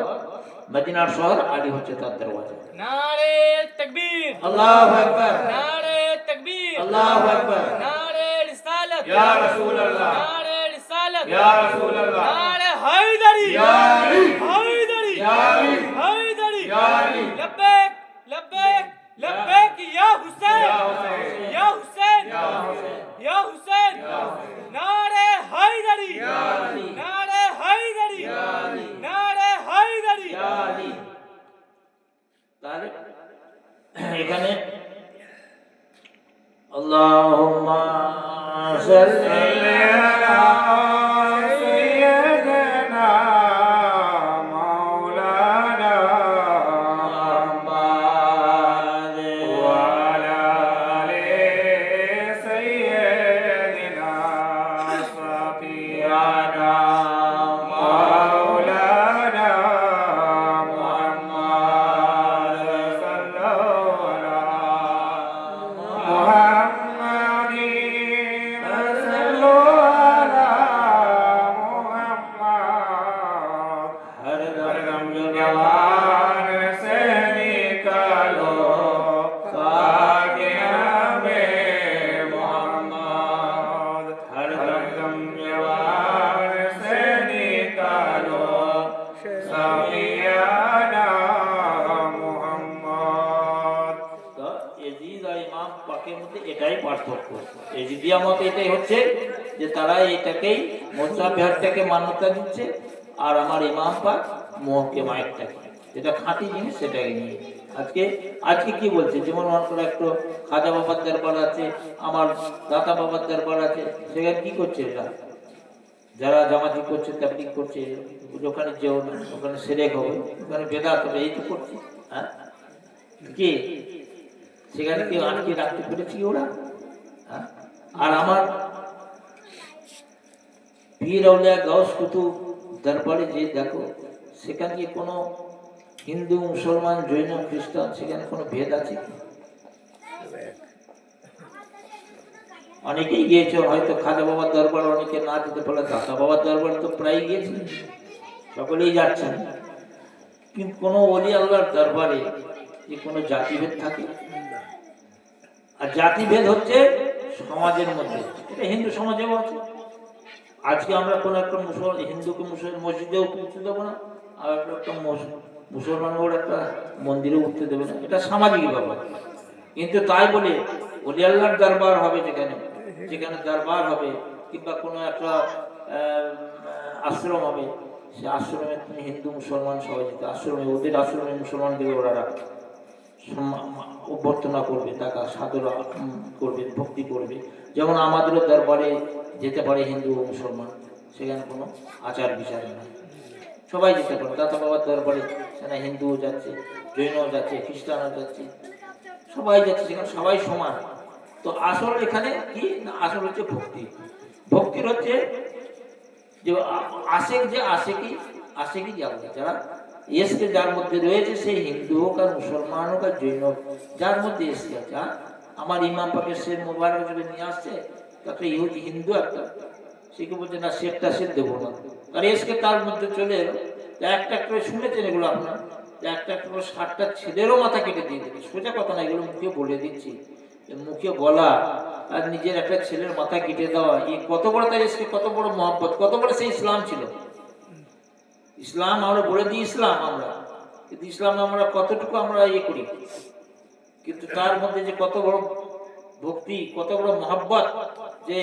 [SPEAKER 1] মদিনার শহর, আলী হচ্ছে তার দরওয়াজা।
[SPEAKER 2] নারে তাকবীর,
[SPEAKER 1] আল্লাহু আকবার,
[SPEAKER 2] নারে তাকবীর,
[SPEAKER 1] আল্লাহু আকবার,
[SPEAKER 2] নারে রিসালাত,
[SPEAKER 3] ইয়া রাসূলুল্লাহ,
[SPEAKER 2] নারে রিসালাত,
[SPEAKER 3] ইয়া রাসূলুল্লাহ,
[SPEAKER 2] নারে হায়দারি,
[SPEAKER 3] ইয়া আলী,
[SPEAKER 2] হায়দারি,
[SPEAKER 3] ইয়া আলী,
[SPEAKER 2] হায়দারি,
[SPEAKER 3] ইয়া আলী,
[SPEAKER 2] লব্বैक লব্বैक লব্বैक ইয়া হুসैन,
[SPEAKER 3] ইয়া হুসैन,
[SPEAKER 2] ইয়া হুসैन,
[SPEAKER 3] ইয়া হুসैन,
[SPEAKER 2] ইয়া হুসैन,
[SPEAKER 3] ইয়া হুসैन,
[SPEAKER 2] নারে হায়দারি,
[SPEAKER 3] ইয়া আলী,
[SPEAKER 2] নারে হায়দারি,
[SPEAKER 3] ইয়া আলী,
[SPEAKER 2] নারে হায়দারি।
[SPEAKER 1] ইয়া আলী। তাহলে এখানে আল্লাহুম্মা সাল্লি আলা
[SPEAKER 3] সাইয়্যিদিনা মাওলানা
[SPEAKER 1] মুহাম্মাদ
[SPEAKER 3] ওয়া আলা আলি সাইয়্যিদিনা সাফিয়ানা মাওলানা মুহাম্মাদ সাল্লাল্লাহু আলা মুহাম্মাদিন সাল্লাল্লাহু আলা মুহাম্মাদ
[SPEAKER 1] হরদম
[SPEAKER 3] जवान से निकालो फातिहा में मोहम्मद हरदम जवान से निकालो साफियाना मोहम्मद।
[SPEAKER 1] তো এজিদ আর ইমাম পাকের মধ্যে এটাই পার্থক্য। এজিদিয়া মতে এটাই হচ্ছে যে তারা এটাকেই মুসাফিহারটাকে মান্যতা দিচ্ছে, আর আমার ইমাম পাক মোহকে মায়েরটাকে, যেটা খাঁটি জিনিস সেটাকে নিয়ে আজকে কি বলছে, যেমন মনে করো একটু খাজা বাবার দরবার আছে, আমার দাতা বাবার দরবার আছে, সেখানে কি করছে এরা, যারা জামাতি করছে, তাবলীগ করছে, ওখানে যেও না, ওখানে সেরেক হবে, ওখানে বেদাত হবে, এই তো করছে। হ্যাঁ কি সেখানে কেউ আটকে রাখতে পেরেছি ওরা? হ্যাঁ? আর আমার পীর আউলিয়া গাউস কুতুব দরবারে যে দেখো, সেখানে কি কোনো হিন্দু, মুসলমান, জৈন, খ্রিস্টান, সেখানে কোনো ভেদ আছে কি? অনেকেই গিয়েছে, হয়তো খাজা বাবার দরবার অনেকে না যেতে পারলে দাদা বাবার দরবার তো প্রায় গিয়েছে, সকলেই যাচ্ছেন, কিন্তু কোনো ওলি আল্লাহর দরবারে যে কোনো জাতিভেদ থাকে? আর জাতিভেদ হচ্ছে সমাজের মধ্যে, এটা হিন্দু সমাজেও আছে। আজকে আমরা কোনো একটা হিন্দুকে মসজিদেও উঠতে দেবো না, আর একটা মুসলমান ওর একটা মন্দিরে উঠতে দেবে না, এটা সামাজিক ব্যাপার। কিন্তু তাই বলে ওলি আল্লাহর দরবার হবে, যেখানে দরবার হবে, কিংবা কোনো একটা আশ্রম হবে, সে আশ্রমে তুমি হিন্দু মুসলমান সবাই যেতে, আশ্রমে ওদের আশ্রমে মুসলমানদের ওরা রাখবে, অভ্যর্থনা করবে, টাকা সাদর করবে, ভক্তি করবে। যেমন আমাদেরও দরবারে যেতে পারে হিন্দু ও মুসলমান, সেখানে কোনো আচার বিচার নেই, সবাই যেতে পারে। দাতা বাবার দরবারে সেখানে হিন্দুও যাচ্ছে, জৈনও যাচ্ছে, খ্রিস্টানও যাচ্ছে, সবাই যাচ্ছে, সেখানে সবাই সমান। তো আসল এখানে কি না, আসল হচ্ছে ভক্তি। ভক্তির হচ্ছে যে আশেক, যে আশেকি যারা এসকে যার মধ্যে রয়েছে, সেই হিন্দু হোক আর মুসলমান হোক আর জৈন হোক, যার মধ্যে এসকে আছে। আমার ইমাম পাকে সে মোবারক যদি নিয়ে আসছে, তাকে হিন্দু একটা, সে কি বলছে না সেটটা সে দেবো না, আর এসকে তার মধ্যে চলে এলো, একটা করে শুনেছেন এগুলো আপনার, একটা করে 60টা ছেলেরও মাথা কেটে দিয়ে দেবে, সোজা কথা না, এগুলো মুখে বলে দিচ্ছি, মুখে বলা আর নিজের একটা ছেলের মাথা কেটে দেওয়া, এই কত বড় তার এসকে, কত বড় মহব্বত, কত বড় সেই ইসলাম ছিল। ইসলাম আমরা বলে দিই ইসলাম আমরা, কিন্তু ইসলাম আমরা কতটুকু আমরা ইয়ে করি, কিন্তু তার মধ্যে যে কত বড় ভক্তি, কত বড় মহব্বত, যে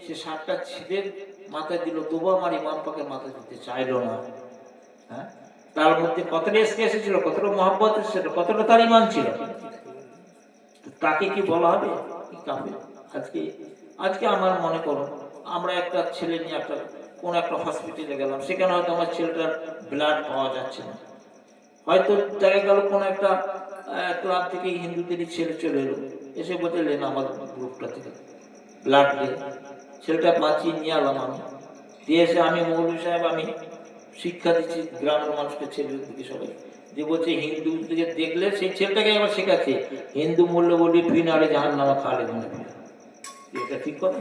[SPEAKER 1] সে 60টা ছেলের মাথা দিল, তবু আমার ইমাম পাকের মাথা দিতে চাইলো না। হ্যাঁ, তার মধ্যে কতটা এসকে এসেছিল, কতটা মহব্বত এসেছিল, কতটা তার ইমান ছিল, তাকে কি বলা হবে কি কাফের? আজকে আমার মনে করো, আমরা একটা ছেলে নিয়ে একটা কোনো একটা হসপিটালে গেলাম, সেখানে হয়তো আমার ছেলেটার ব্লাড পাওয়া যাচ্ছে না, হয়তো দেখা গেল কোনো একটা ক্লাব থেকে হিন্দুদেরই ছেলে চলে এলো, এসে বলতে লেন আমার গ্রুপটা থেকে ব্লাড দিয়ে ছেলেটা বাঁচিয়ে নিয়ে এলাম আমি, দিয়ে এসে আমি মৌলভী সাহেব আমি শিক্ষা দিচ্ছি গ্রামের মানুষকে, ছেলেদের দিকে সবাই, যে বলছে হিন্দু দিকে দেখলে সেই ছেলেটাকে আবার শেখাচ্ছে হিন্দু মূল্য বলি ফিনারে জাহান নামা খালে মনে ফিরে, এটা ঠিক কথা?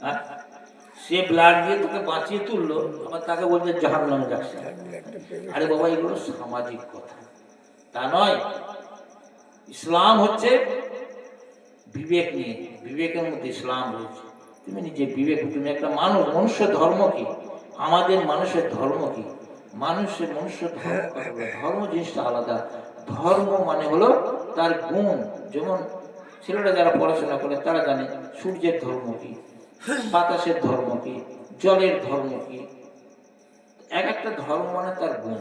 [SPEAKER 1] হ্যাঁ, সে ব্লাড দিয়ে তোকে বাঁচিয়ে তুললো, আবার তাকে বলছে জাহান নামে যাচ্ছে। আরে বাবা, এগুলো সামাজিক কথা, তা নয়। ইসলাম হচ্ছে বিবেক নিয়ে, বিবেকের মধ্যে ইসলাম রয়েছে। তুমি নিজে বিবেক, তুমি একটা মানুষ, মনুষ্য ধর্ম কি, আমাদের মানুষের ধর্ম কি, মনুষ্য ধর্ম, ধর্ম জিনিসটা আলাদা। ধর্ম মানে হলো তার গুণ। যেমন ছেলেরা যারা পড়াশোনা করে তারা জানে সূর্যের ধর্ম কি, বাতাসের ধর্ম কি, জলের ধর্ম কি, এক একটা ধর্ম মানে তার গুণ।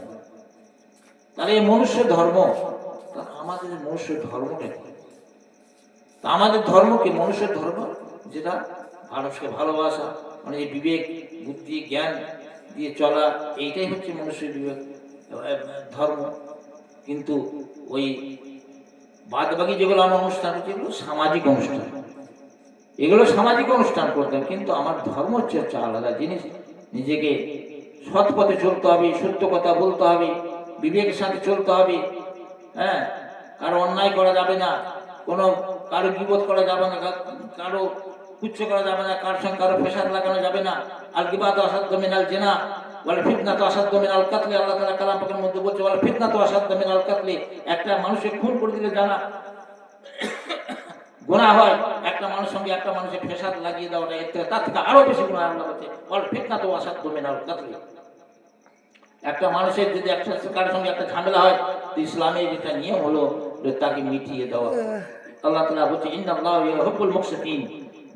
[SPEAKER 1] তাহলে এই মনুষ্য ধর্ম, আমাদের মনুষ্য ধর্মটা কি? আমাদের ধর্ম কি? মনুষ্যের ধর্ম যেটা মানুষকে ভালোবাসা, মানে এই বিবেক বুদ্ধি জ্ঞান দিয়ে চলা, এইটাই হচ্ছে মনুষ্যের বিবেক ধর্ম। কিন্তু ওই বাদ বাকি যেগুলো আমার অনুষ্ঠান হচ্ছে এগুলো সামাজিক অনুষ্ঠান, এগুলো সামাজিক অনুষ্ঠান করতাম। কিন্তু আমার ধর্ম হচ্ছে আলাদা জিনিস। নিজেকে সৎ পথে চলতে হবে, সত্য কথা বলতে হবে, বিবেকের সাথে চলতে হবে। হ্যাঁ, কারো অন্যায় করা যাবে না, কোনো কারো গীবত করা যাবে না, কারো কুচ্ছ করা যাবে না, কার সঙ্গে কারো ফেসাদ লাগানো যাবে না। আল গিবাত আসাদ্দু মিনাল জিনা বলে ফিতনাতু আসাদ্দু মিনাল কাতলি। আল্লাহ তাআলা কালাম পাকের মধ্যে বলছে বলে ফিতনাতু আসাদ্দু মিনাল কাতলি। একটা মানুষকে খুন করে দিলে জানা গুনাহ হয়, একটা মানুষের সঙ্গে একটা মানুষের ফেসাদ লাগিয়ে দেওয়াটা এর থেকে তার থেকে আরো বেশি গুনাহ। আল্লাহ বলছে বলে ফিতনাতু আসাদ্দু মিনাল কাতলি। একটা মানুষের যদি একটা কারোর সঙ্গে একটা ঝামেলা হয়, তো ইসলামের যেটা নিয়ম হলো তাকে মিটিয়ে দেওয়া। আল্লাহ তাআলা বলছে ইন্নাল্লাহু ইউহিব্বুল মুকসিতিন,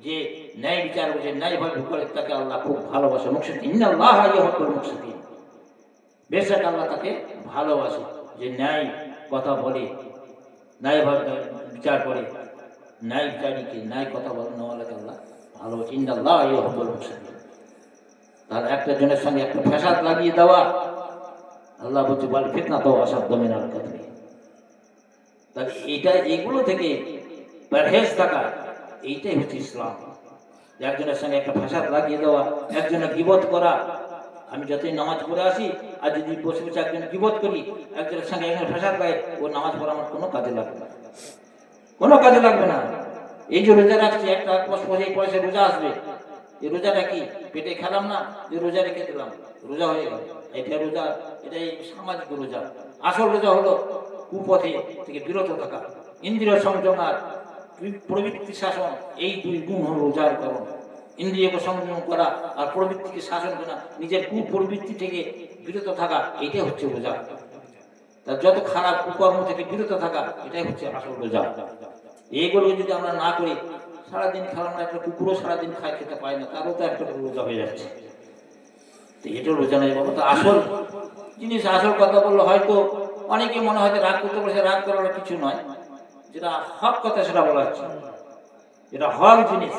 [SPEAKER 1] যে ন্যায় বিচার করে ন্যায়ভাবে করে তাকে আল্লাহ খুব ভালোবাসে। মুকসিতিন, ইন্নাল্লাহু ইউহিব্বুল মুকসিতিন, বেশক আল্লাহ তাকে ভালোবাসে যে ন্যায় কথা বলে, ন্যায়ভাবে বিচার করে, ন্যায় বিচারীকে ন্যায় কথা বলে নেওয়ালাকে আল্লাহ ভালোবাসে। ইন্নাল্লাহু ইউহিব্বুল মুকসিতিন। তাহলে একটা জনের সঙ্গে একটা ফ্যাসাদ লাগিয়ে দেওয়া, আল্লাহ বলছে বল ফিতনাতু আসাদ্দু মিনাল কাতলি। তাহলে এটা, এগুলো থেকে পরহেজ থাকা, এইটাই হচ্ছে ইসলাম। একজনের সঙ্গে একটা ফ্যাসাদ লাগিয়ে দেওয়া, একজনের গীবত করা। আমি যতই নামাজ পড়ে আসি আর যদি বসে বসে একজনের গীবত করি, একজনের সঙ্গে একজনের ফ্যাসাদ লাগে, ও নামাজ পড়া আমার কোনো কাজে লাগবে না, কোনো কাজে লাগবে না। এই যে রোজা রাখছি, একটা পয়সা রোজা আসবে, এই রোজাটা কি পেটে খেলাম না, যে রোজা রেখে দিলাম, রোজা হয়ে গেল। এটা রোজা, এটাই সামাজিক রোজা। আসল রোজা হলো কুপথে থেকে বিরত থাকা, ইন্দ্রিয় সংযম আর প্রবৃত্তি শাসন, এই দুই গুণ হলো রোজার কারণ। ইন্দ্রিয়কে সংযম করা আর প্রবৃত্তিকে শাসন করা, নিজের কুপ্রবৃত্তি থেকে বিরত থাকা, এইটাই হচ্ছে রোজা। তার যত খারাপ কুকর্ম থেকে বিরত থাকা, এটাই হচ্ছে আসল রোজা। এইগুলো যদি আমরা না করি, সারাদিন খেলাম না, একটা কুকুরও সারাদিন খায়, খেতে পায় না, তারও তো একটা রোজা হয়ে যাচ্ছে। তো এটা রোজা নেই বাবা। তো আসল জিনিস, আসল কথা বললো হয়তো অনেকে মনে হয় রাগ করতে বলেছে, রাগ করার কিছু নয়, যেটা হক কথা সেটা বলা হচ্ছে, যেটা হক জিনিস।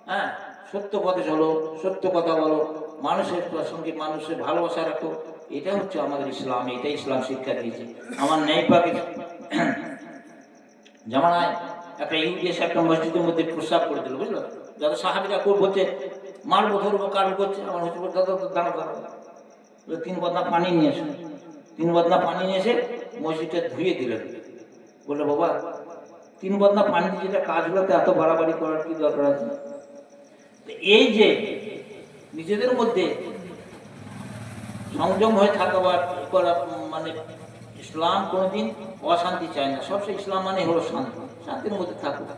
[SPEAKER 1] হ্যাঁ, সত্য পথে চলো, সত্য কথা বলো, মানুষের সঙ্গে মানুষের ভালোবাসা রাখো, এটা হচ্ছে আমাদের ইসলাম, এটাই ইসলাম শিক্ষা দিয়েছে। আমার ন্যায় পাকে জামানায় একটা ইহুদি এসে একটা মসজিদের মধ্যে প্রস্রাব করে দিল, বুঝলো? যত সাহাবীরা বলছে মারবো ধরবো, কারণ করছে, আমার হচ্ছে দাঁড়ো দাঁড়ো, 3 বদনা পানি নিয়ে এসে, 3 বদনা পানি নিয়ে এসে মসজিদটা ধুয়ে দিলেন। বললো বাবা, 3 বদনা পানি যেটা কাজ হলো, এত বাড়াবাড়ি করার কি দরকার আছে? এই যে নিজেদের মধ্যে সংযম হয়ে থাকা বা করা, মানে ইসলাম কোনোদিন অশান্তি চায় না, সবসময় ইসলাম মানে হলো শান্তি, শান্তির মধ্যে থাকুক।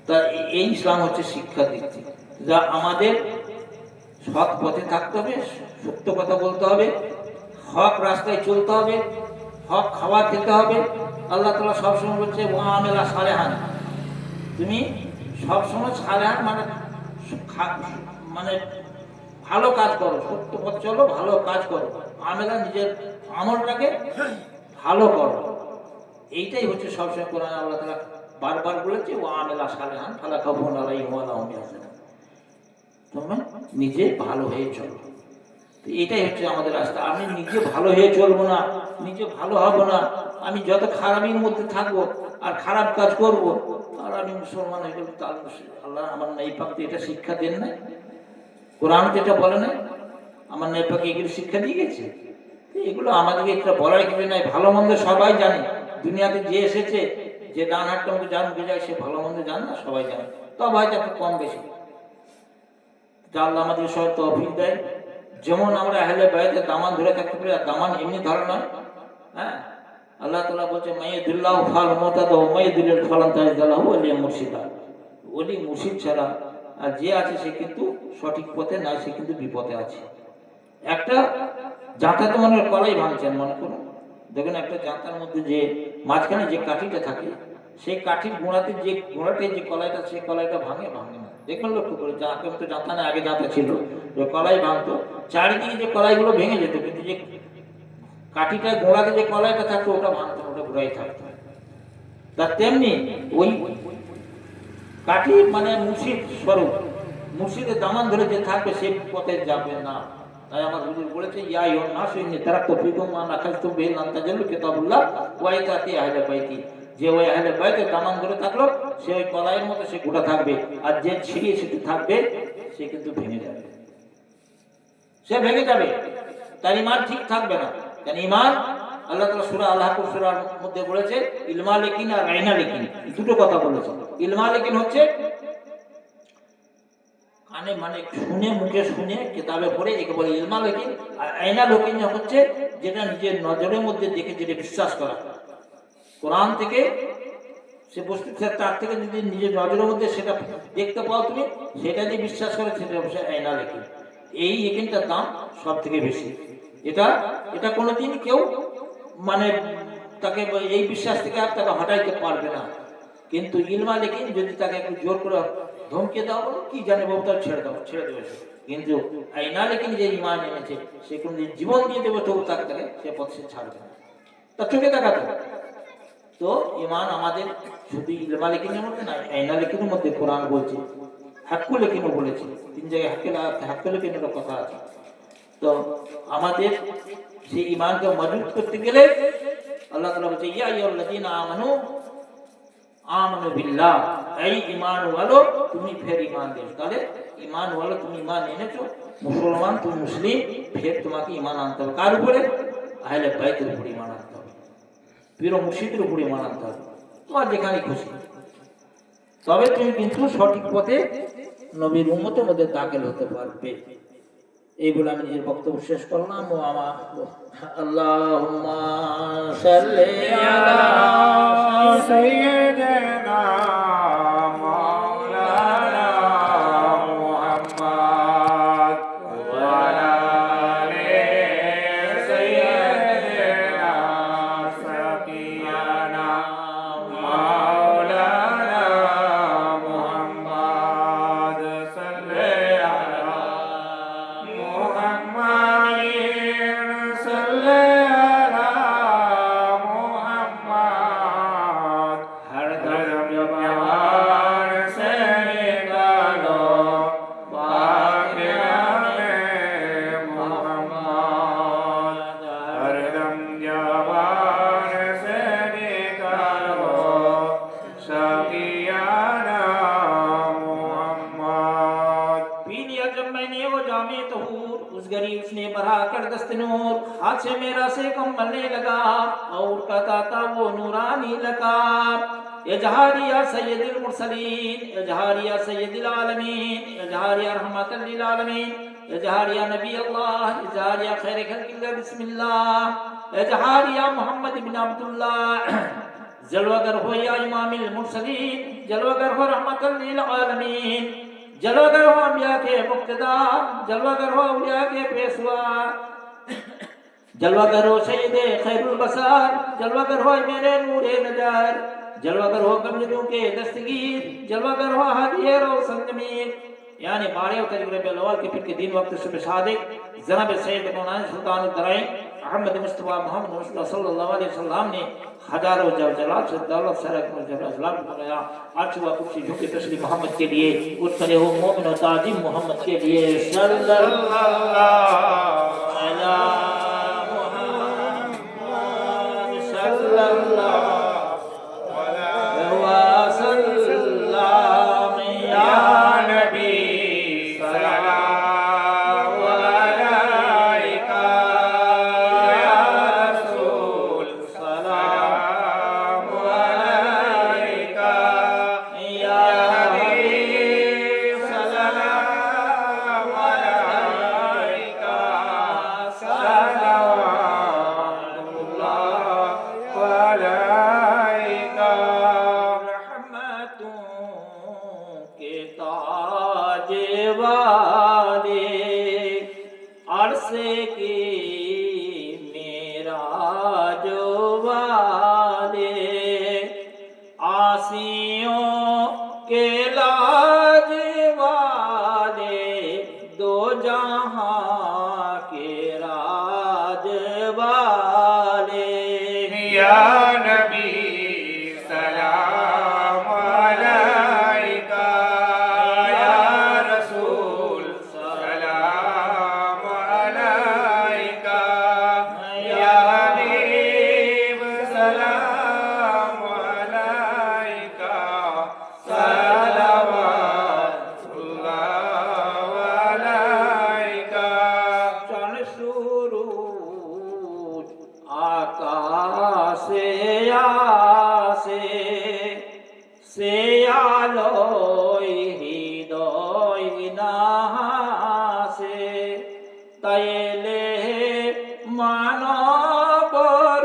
[SPEAKER 1] তা এই ইসলাম হচ্ছে শিক্ষা দিচ্ছে, যা আমাদের সৎ পথে থাকতে হবে, সত্য কথা বলতে হবে, হক রাস্তায় চলতে হবে, হক খাবার খেতে হবে। আল্লাহ তাআলা সবসময় বলছে ওয়া আমিলা সালেহান, তুমি সবসময় সালেহান মানে মানে ভালো কাজ করো, সত্য পথ চলো, ভালো কাজ করো, আমেলা নিজের আমলটাকে ভালো করো। এইটাই হচ্ছে সবসময় কোরআন আল্লাহ তাআলা বারবার বলেছে ওয়া আমিলা সালেহান ফালা খাউফুন আলাইহিম ওয়া লা হুম ইয়াহজানুন। তুমি নিজে ভালো হয়ে চলো। তো এটাই হচ্ছে আমাদের রাস্তা। আমি নিজে ভালো হয়ে চলবো না, নিজে ভালো হব না, আমি যত খারাপের মধ্যে থাকবো আর খারাপ কাজ করব, আর আমি মুসলমান হয়ে গেল, তাহলে আল্লাহ আমার নেই পাকতে এটা শিক্ষা দেন না? কোরআন তো এটা বলে না? আমার নেই পাকে এগুলো শিক্ষা দিয়ে গেছে। এগুলো আমাদেরকে একটা বলার কিছু নাই। ভালো মন্দ সবাই জানে, দুনিয়াতে যে এসেছে, যে ডান হাতটা মধ্যে যান বুঝে যায়, সে ভালো মন্দ জানে না, সবাই জানে। তবে হয়তো একটু কম বেশি। আল্লাহ আমাদের সবাই তৌফিক দেয়। যেমন আমরা আহলে বাইতের দামান ধরে থাকতে পারি, আর দামান এমনি ধরে নয়। হ্যাঁ, আল্লাহ তাআলা বলছে মাইয়াদুল্লাহ ফাল মুতাদা ওয়া মাইয়াদুল ফালান তাজদালাহু ওলি মুর্শিদা। ওলি মুর্শিদ ছাড়া আর যে আছে সে কিন্তু সঠিক পথে নাই, সে কিন্তু বিপদে আছে। একটা জাঁতাতে মনে কলাই ভাঙছেন, মনে করুন, দেখুন একটা জাঁতার মধ্যে যে মাঝখানে যে কাঠিটা থাকে, সেই কাঠির গোড়াতে যে কলাইটা, সেই কলাইটা ভাঙে না। দেখবেন লক্ষ্য করে, এখন তো জাঁতা না, আগে জাঁতা ছিল, কলাই ভাঙতো, চারিদিকে যে কলাইগুলো ভেঙে যেত, কিন্তু যে কাঠিটা গোড়াতে যে কলাইটা থাকতো ওটা ভাঙতো, ওটা ঘুরাই থাকতো। তার তেমনি ওই কাঠি মানে মুর্শিদ স্বরূপ, মুর্শিদের দামান ধরে যে থাকবে সে পথে যাবে না। তাই আমার হুজুর বলেছে ইয়া আইয়ুহান নাস ইন্নী তারাকতু ফীকুম মা নাখাযতুম বিহি লান তাজাল্লু কিতাবুল্লাহ ওয়া ইতাতি আহলে বাইতি। যে ওই আহলে বাইতের দামান ধরে থাকলো সে ওই কলাইয়ের মতো সে গোটা থাকবে, আর যে ছিড়িয়ে সেটি থাকবে সে কিন্তু ভেঙে যাবে, সে ভেঙে যাবে, তার ঈমান ঠিক থাকবে না। কারণ ঈমান আল্লাহ তাআলা সূরা আল-হাক্ক সূরার মধ্যে বলেছে ইলমা লিকিন আর আইনা লিকিন, দুটো কথা বলেছে। ইলমা লিকিন হচ্ছে কানে মানে শুনে, মুখে শুনে, কিতাবে পড়ে, একে বলে ইলমা লিকিন। আর আইনা লিকিন হচ্ছে যেটা নিজের নজরের মধ্যে দেখে যেটা বিশ্বাস করা, কোরআন থেকে সে বস্তু তার থেকে যদি নিজের নজরের মধ্যে সেটা দেখতে পাও তুমি, সেটা যে বিশ্বাস করে, সেটা হচ্ছে আইনা লিকিন। এই ইকিনটার দাম সব থেকে বেশি। এটা কোনোদিন কেউ মানে তাকে এই বিশ্বাস থেকে আর তাকে হটাইতে পারবে না। কিন্তু ইলমা লিকিন যদি তাকে একটু জোর করে ধমকে দাও, কি জানে বাবু, তার ছেড়ে দেবে। কিন্তু আইনা লিকিন যে ঈমান এনেছে, সে কোনদিন জীবন দিয়ে দেবে তবু তাকে সে পথ সে ছাড়বে না, তার চোখে দেখাতে। তো ঈমান আমাদের শুধু ইলমা লিকিনের মধ্যে নাই, আইনা লিকিনের মধ্যে কোরআন বলছে, হাক্কু লিকিনও বলেছে, 3 জায়গায় হাক্কু লিকিনের কথা আছে। তো আমাদের সেই ঈমানকে মজবুত করতে গেলে আল্লাহ তাআলা বলছে ইয়া আইয়ুহাল্লাযীনা আমানু বিল্লাহ, এই ঈমান ওয়ালো তুমি ফের ঈমান দেও। তাহলে ঈমান ওয়ালো তুমি ঈমান এনেছো, মুসলমান তুমি মুসলিম, ফের তোমাকে ঈমান আনতে হবে। কার উপরে? আহলে বাইতের উপরে ঈমান আনতে হবে, পীর ও মুর্শিদের উপরে ঈমান আনতে হবে। তোমার যেখানে খুশি, তবে তুমি কিন্তু সঠিক পথে নবীর উম্মতের মধ্যে দাখিল হতে পারবে। এই বলে আমি নিজের বক্তব্য শেষ করলাম। ও আমার আল্লাহুম্মা সাল্লি আলা
[SPEAKER 3] সাইয়্যিদিনা মাওলানা মুহাম্মদ ওয়া আলা আলি সাইয়্যিদিনা সাফিয়ানা মাওলানা মুহাম্মদ সাল্লি আলা মুহাম্মাদিন সাল্লি আলা মুহাম্মদ हर धर्म व्यवहार से निकालो पाकिज़ा मुहम्मद, हर धर्म व्यवहार से निकालो शफियाना मुहम्मद।
[SPEAKER 1] पी लिया जब मैंने वो जामे तहूर, उस गरीब उसने बढ़ा कर दस्त नूर, हाथ से मेरा से कम मलने लगा और कहता था वो नूरानी लगा। इजहारिया सैयदुल मुरसलीन, इजहारिया सैयदुल आलमीन, इजहारिया रहमतल लिल आलमीन, इजहारिया नबी अल्लाह, इजहारिया खैर खल्किल्लाह बिस्मिल्लाह, इजहारिया मोहम्मद बिन अब्दुल्लाह। जलवागर हो या इमामिल मुरसलीन, जलवागर हो रहमतल लिल आलमीन, जलवागर हो अंबिया के मुक्तदा, जलवागर हो औलिया के पेशवा, जलवागर हो सैयदे खैरुल बसार, जलवागर हो मेरे नूरे नजार, जलवागर हो कमजोरों के दस्तगीर, जलवागर हो हादिए रोशन जमीर। यानी बारे और तजरबे लवाल के फिर के दिन वक्त सुबह सादिक जनाब सैयद कौनान सुल्तान दराई अहमद मुस्तफा मोहम्मद मुस्तफा सल्लल्लाहु अलैहि वसल्लम ने हजारों जलाल से दौलत सरक अजलाल बनाया। अर्श व कुर्सी झुके तस्लीम मोहम्मद के लिए, उतरे हो मोमिन व ताजीम मोहम्मद के लिए। सल्लल्लाहु अला मुहम्मद सल्लल्लाहु अलैहि वसल्लम या
[SPEAKER 3] नबी सलाम अलैका या रसूल सलाम अलैका
[SPEAKER 1] या
[SPEAKER 3] हबीब सलाम अलैका सलावतुल्लाह अलैका।
[SPEAKER 1] रहमतों के ताज वाले अरसे की मेराज वाले आसियों के लाज वाले दो जहां के राज वाले
[SPEAKER 3] या नबी सलाम अलैका या रसूल सलाम अलैका या हबीब सलाम अलैका सलावतुल्लाह अलैका।
[SPEAKER 1] चल सूरूज आकाश से आलोय हृदय नासे তাইলে মানব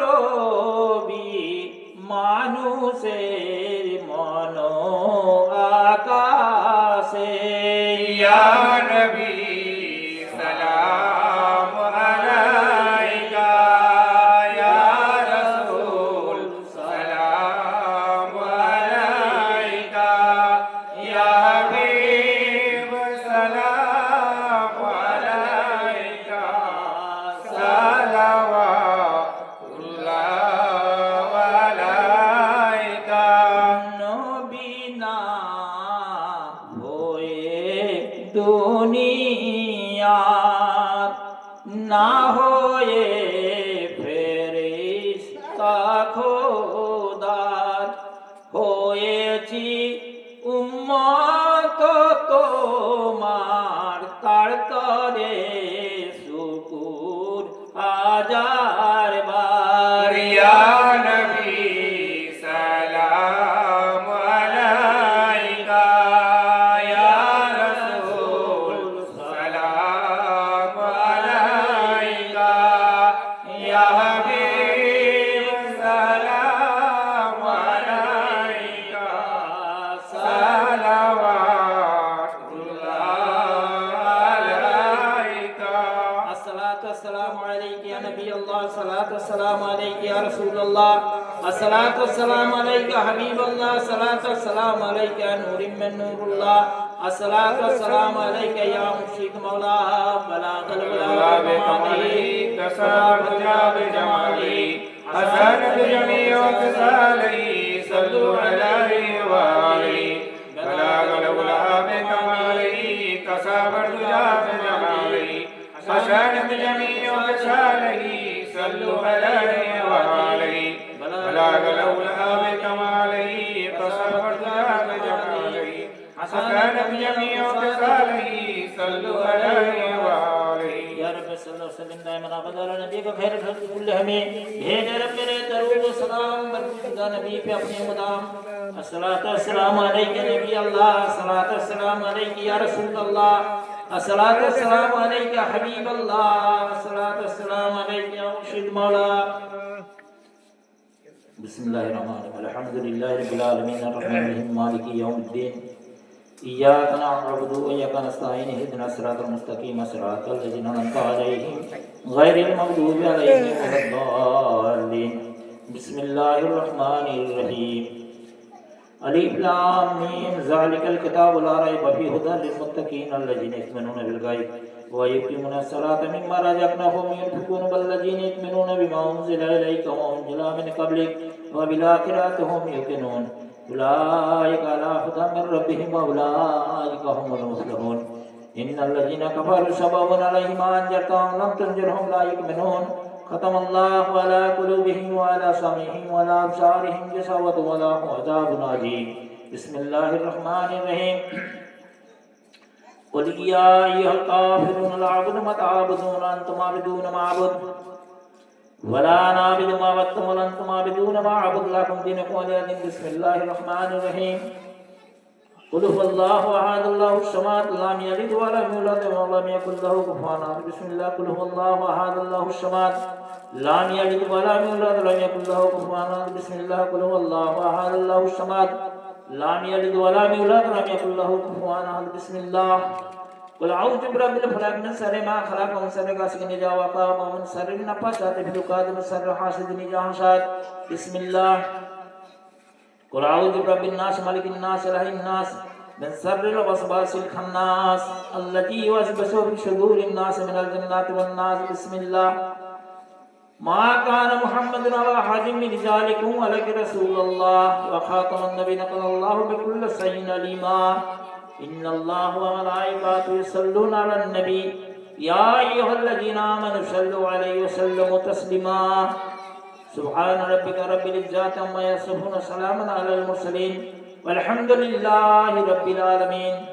[SPEAKER 1] রবি মানুষের মন আকাশে
[SPEAKER 3] या नबी सलाम अलैका या रसूल सलाम अलैका या हबीब सलाम अलैका सलावतुल्लाह अलैका।
[SPEAKER 1] নবী না হয়ে দুনিয়ার না হয়ে ফেরেশতা খোদার হয়েছি উম্মত তোমার তার তরে শুকুর হাজার বার
[SPEAKER 3] या नबी सलाम अलैका या रसूल सलाम अलैका या हबीब सलाम अलैका सलावतुल्लाह अलैका।
[SPEAKER 1] अस्सलातु वस्सलामु अलैका या नबी अल्लाह, अस्सलातु वस्सलामु अलैका या रसूल अल्लाह, अस्सलातु वस्सलामु अलैका हबीब अल्लाह, अस्सलातु वस्सलामु अलैका नूरिम मिन नूरुल्लाह, अस्सलातु वस्सलामु अलैका या मुर्शिद मौला बलागल
[SPEAKER 3] गुलाब कमली कसर जाब जमाली हसन जमीओ कसाली सल्लु अलैहि व आलिहि बलागल गुलाब कमली कसर जाब जमाली हसन जमीओ कसाली सल्लु अलैहि व आलिहि बलागल गुलाब कमली कसर जाब जमाली हसन जमीओ कसाली सल्लु अलैहि व आलिहि।
[SPEAKER 1] या रब सल्लल्लाहु अलैहि वसल्लम दाइमन अबद अला नबी का खैर खल्क कुल्लहम भेज रब मेरे दरूद सलाम बरकत नबी पे अपने मुदाम। अस्सलातु वस्सलामु अलैका नबी अल्लाह, अस्सलातु वस्सलामु अलैका या रसूल अल्लाह, अस्सलातु वस्सलामु अलैका हबीब अल्लाह, अस्सलातु वस्सलामु अलैका या मुर्शिद मौला। बिस्मिल्लाहिर्रहमानिर्रहीम अल्हम्दुलिल्लाहि रब्बिल आलमीन अर्रहमानिर रहीम मालिकि यौमिद्दीन इय्याक नअबुदु व इय्याक नस्तईन इहदिनस सिरातल मुस्तकीम सिरातल लज़ीना अनअमता अलैहिम गैरिल मग़दूबि अलैहिम वलद्दाल्लीन। बिस्मिल्लाहिर रहमानिर रहीम अलिफ लाम मीम ज़ालिकल किताबु ला रैब फीहि हुदल लिल मुत्तकीन अल्लज़ीना युमिनूना बिल गैब ويقيمون الصلاة مما رزقناهم ينفقون والذين يؤمنون بما أنزل إليك وأنزل من قبلك وبالآخرة هم يوقنون أولئك على هدى من ربهم وأولئك هم المفلحون إن الذين كفروا سواء عليهم أنذرتهم لم تنذرهم لا يؤمنون ختم الله على قلوبهم وعلى سمعهم وعلى أبصارهم غشاوة ولهم عذاب عظيم بسم الله الرحمن الرحيم قل يا أيها الكافرون لا أعبد ما تعبدون أنتم عابدون ما أعبد ولا أنا أعبد ما عبدتم ولا أنتم عابدون ما أعبد لكم دينكم ولي دين بسم الله الرحمن الرحيم قل هو الله أحد الله الصمد لم يلد ولم يولد ولم يكن له كفوا أحد بسم الله قل هو الله أحد الله الصمد لم يلد ولم يولد ولم يكن له كفوا أحد بسم الله قل هو الله أحد الله الصمد لم يلد ولم يولد ولم يكن له كفوا أحد بسم الله قل أعوذ برب الفلق من شر ما خلق ومن شر غاسق إذا وقب ومن شر النفاثات في العقد ومن شر حاسد إذا حسد بسم الله قل أعوذ برب الناس ملك الناس إله الناس من شر الوسواس الخناس التي يوسوس في صدور الناس من الجنة والناس بسم الله ما كان محمد على أحد من رجالكم ولكن رسول الله وخاتم النبيين قال الله بكل شيء عليما إن الله وملائكته يصلون على النبي يا أيها الذين آمنوا صلوا عليه وسلموا تسليما سبحان ربك رب العزة عما يصفون سلام على المرسلين والحمد لله رب العالمين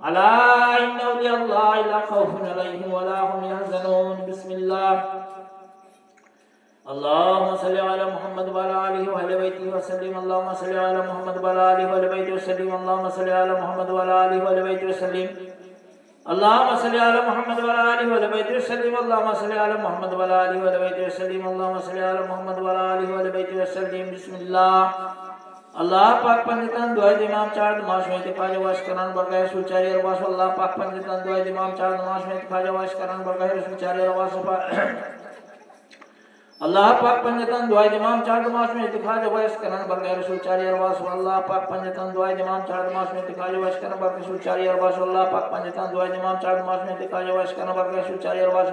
[SPEAKER 1] ألا إن أولياء الله لا خوف عليهم ولا هم يحزنون بسم الله اللهم صل على محمد وعلى آله وأهل بيته وسلم اللهم صل على محمد وعلى آله وأهل بيته وسلم اللهم صل على محمد وعلى آله وأهل بيته وسلم اللهم صل على محمد وعلى آله وأهل بيته وسلم اللهم صل على محمد وعلى آله وأهل بيته وسلم اللهم صل على محمد وعلى آله وأهل بيته وسلم بسم الله अल्लाह पाक पंडितन दुआ इमाम चार नमाज में दिखाजे वाश करन बरकाय सुचारी और वाश अल्लाह पाक पंडितन दुआ इमाम चार नमाज में दिखाजे वाश करन बरकाय सुचारी और वाश अल्लाह पाक पंडितन दुआ इमाम चार नमाज में दिखाजे वाश करन बरकाय सुचारी और वाश अल्लाह पाक पंडितन दुआ इमाम चार नमाज में दिखाजे वाश करन बरकाय सुचारी और वाश अल्लाह पाक पंडितन दुआ इमाम चार नमाज में दिखाजे वाश करन बरकाय सुचारी और वाश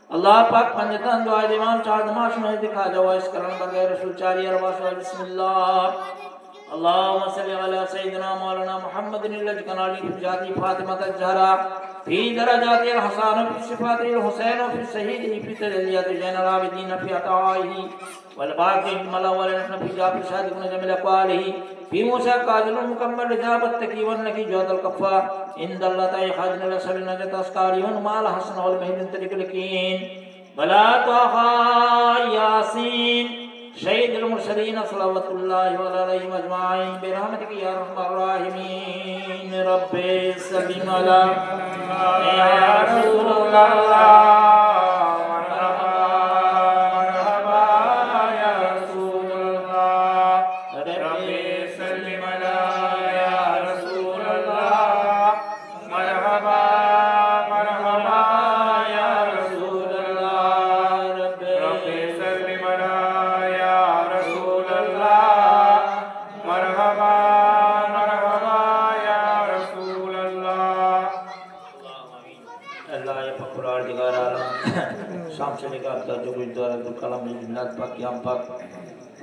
[SPEAKER 1] अल्लाह पाक पंडितन दुआ इमाम चार नमाज में दिखा जाओ इस करण बगैर सुचारी अरबास बिस्मिल्लाह अल्लाहुम्मा सल्ली अला सय्यिदिना मौलाना मुहम्मदिन लजकनाली जाती फातिमा तजहरा फी दरजाति हसन फी सिफाति हुसैन फी सहीदी फी तजलियत जैनल आबिदीन फी अताही वल बाकी मला वल नफी जाफर शादी कुन जमील अक़वालिही फी मूसा काजिल मुकम्मल इजाबत तकीवन नकी जौदल कफ़ा इंदल्लाह ताई खाजिन लसल नजत अस्कारियन माल हसन वल महदिन तरीक़ल कीन बला तहा यासीन सय्यिदुल मुरसलीन सल्लल्लाहु अलैहि अजमाइन बिरहमतिक या रहमान रहीमीन रब्बे सल्लि अला या रसूलल्लाह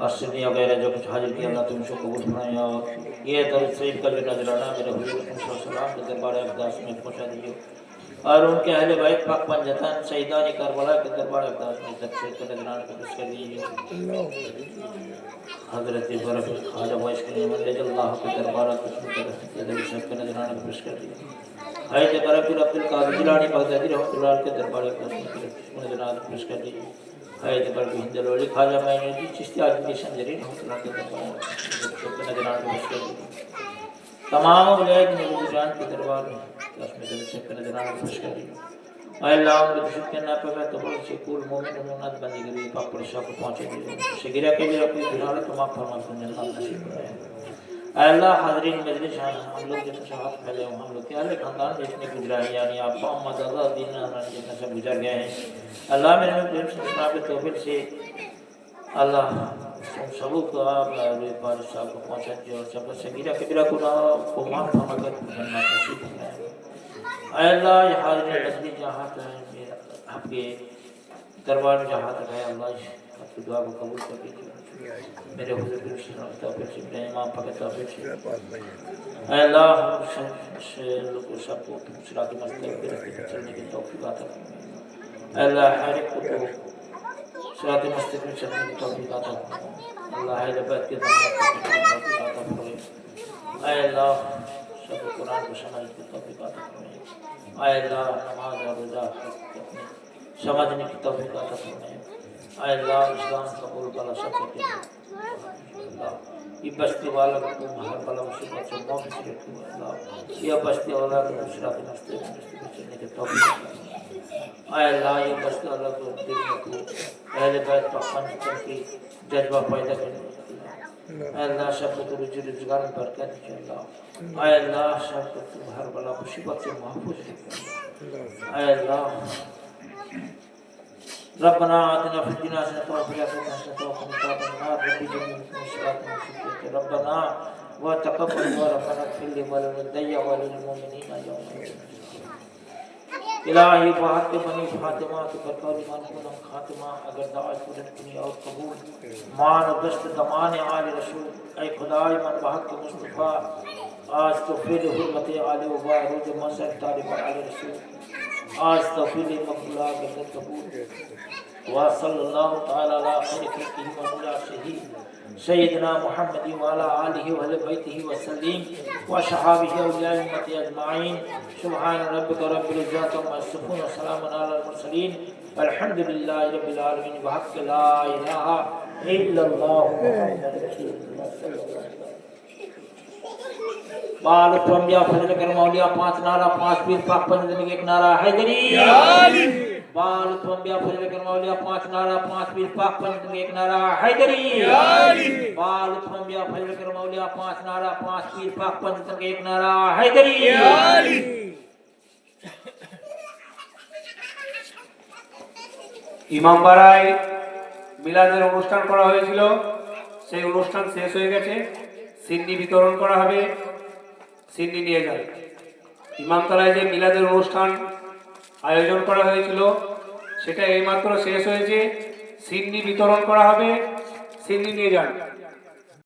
[SPEAKER 1] अर्शदी वगैरह जो कुछ हाजिर किया अल्लाह तुम उसको कबूल फरमाए और ये दरूद शरीफ का जो नजराना मेरे हुजूर सल्लल्लाहु के दरबार अक़दास में पहुंचा दीजिए और उनके अहले बैत पाक पंजतन शहीदान करबला के दरबार अक़दास में सबसे का नजराना पेश कर दीजिए हजरत बरफ ख्वाजा वैस के निमंद अल्लाह के दरबार के सबका नजराना पेश कर दीजिए हजरत बरफ अब्दुल कादिर जिलानी बगदादी रहमतुल्लाह के दरबार अक़दास में नजराना पेश कर दीजिए हजरत बरफ हिंदल वली ख्वाजा मैनुद्दीन चिश्ती आजमी शंजरी रहमतुल्लाह के दरबार सबका नजराना पेश कर दीजिए तमाम औलिया नबी जान के दरबार में उसमें जब से कर जनाब खुश कर दिया अल्लाह उन दुश्मन के ना पे तो बोल से कुल मोमिन मोमिनात बंदी करी पाक परशा को पहुंचे दे शिगिरा के भी अपनी गुनाह तो माफ फरमा सुन अल्लाह नसीब करे अल्लाह हाज़रीन मजलिस हम लोग जो शहादत पहले हम लोग के अहले खानदान जितने गुजरा है यानी आप मोहम्मद अल्लाह दिन जितने सब गुजर गए हैं अल्लाह मेरे में प्रेम से जनाब तौफीक से अल्लाह सबू को आप बारिश साहब को पहुंचा दिया और सब सगीरा कबीरा गुनाह को माफ फरमा कर जन्नत नसीब फरमाए ऐ अल्लाह ये हाजिर नजरी जहाँ तक है मेरा आपके दरबार में जहाँ तक है अल्लाह आपकी दुआ को कबूल कर लीजिए मेरे हुजूर की तौफीक से मेरे इमाम पाक की तौफीक से ऐ अल्लाह लोगों सबको सिरात मुस्तकीम पे चलने की तौफीक अता फरमाए ऐ अल्लाह हर एक को सिरात मुस्तकीम पे चलने की तौफीक अता फरमाए अल्लाह है रब्बत के दरबार में तौफीक अता फरमाए ऐ अल्लाह सब कुरान को समझने की तौफीक अता फरमाए ऐ अल्लाह नमाज और रोजा समझने की तौफीक अता फरमाए ऐ अल्लाह इस्लाम कबूल वाला सब के अल्लाह ये बस्ती वाला को तुम हर बला मुसीबत से मौत से रखो अल्लाह ये बस्ती वाला को सिरात मुस्तकीम पे चलने की तौफीक ऐ अल्लाह ये बस्ती वाला को दिल में को पहले बैत पकवान की जज्बा पैदा कर ऐ अल्लाह सबको तो रुचि रोजगार में बरकत दे अल्लाह ऐ अल्लाह सबको तुम हर बला मुसीबत से महफूज रखो ऐ अल्लाह रब्बना आतिना फिद दुनिया हसनतन व फिल आखिरति हसनतन व क़िना अज़ाबन नार रब्बी जन्नतुल मुस्तक़ीम रब्बना व तक़ब्बल व रब्बना इग़फिर ली व लिवलिदैया व लिलमुमिनीना यौम इलाही बात के बनी फातिमा के बरकत ईमान को खातिमा अगर दाअत पूरन कुनी और कबूल मान दस्त दमान आले रसूल ऐ खुदाई मन बहक के मुस्तफा आज तो फिर हुर्मत आले व रोज मसर तारीफ आले रसूल आज तो फिर मकबूला गजत कबूल व सल्लल्लाहु तआला अला खैर खल्क़िही व मौला शहीद सय्यदना मुहम्मद व अला आलिहि व अहले बैतिही व सल्लिम व सहाबिही औलिया उम्मती अजमाइन सुभान रब्बिका रब्बिल इज्जति अम्मा यसिफून व सलामुन अलल मुरसलीन अल्हम्दुलिल्लाहि रब्बिल आलमीन व हक़ ला इलाहा इल्लल्लाह मुहम्मदुर रसूलुल्लाह बाल तुम फजल कर मौलिया 5 नारा 5 पीर पाक पंजन एक नारा हैदरी बाल तुम फजल कर मौलिया 5 नारा 5 पीर पाक पंजन एक नारा हैदरी बाल तुम फजल कर मौलिया 5 नारा 5 पीर पाक पंजन एक नारा हैदरी
[SPEAKER 3] ইমামবাড়ায় মিলাদের অনুষ্ঠান করা হয়েছিল সেই অনুষ্ঠান শেষ হয়ে গেছে সিন্নি বিতরণ করা হবে সিন্নি নিয়ে যান ইমামতলায় যে মিলাদের অনুষ্ঠান আয়োজন করা হয়েছিল সেটা এইমাত্র শেষ হয়েছে সিন্নি বিতরণ করা হবে সিন্নি নিয়ে যান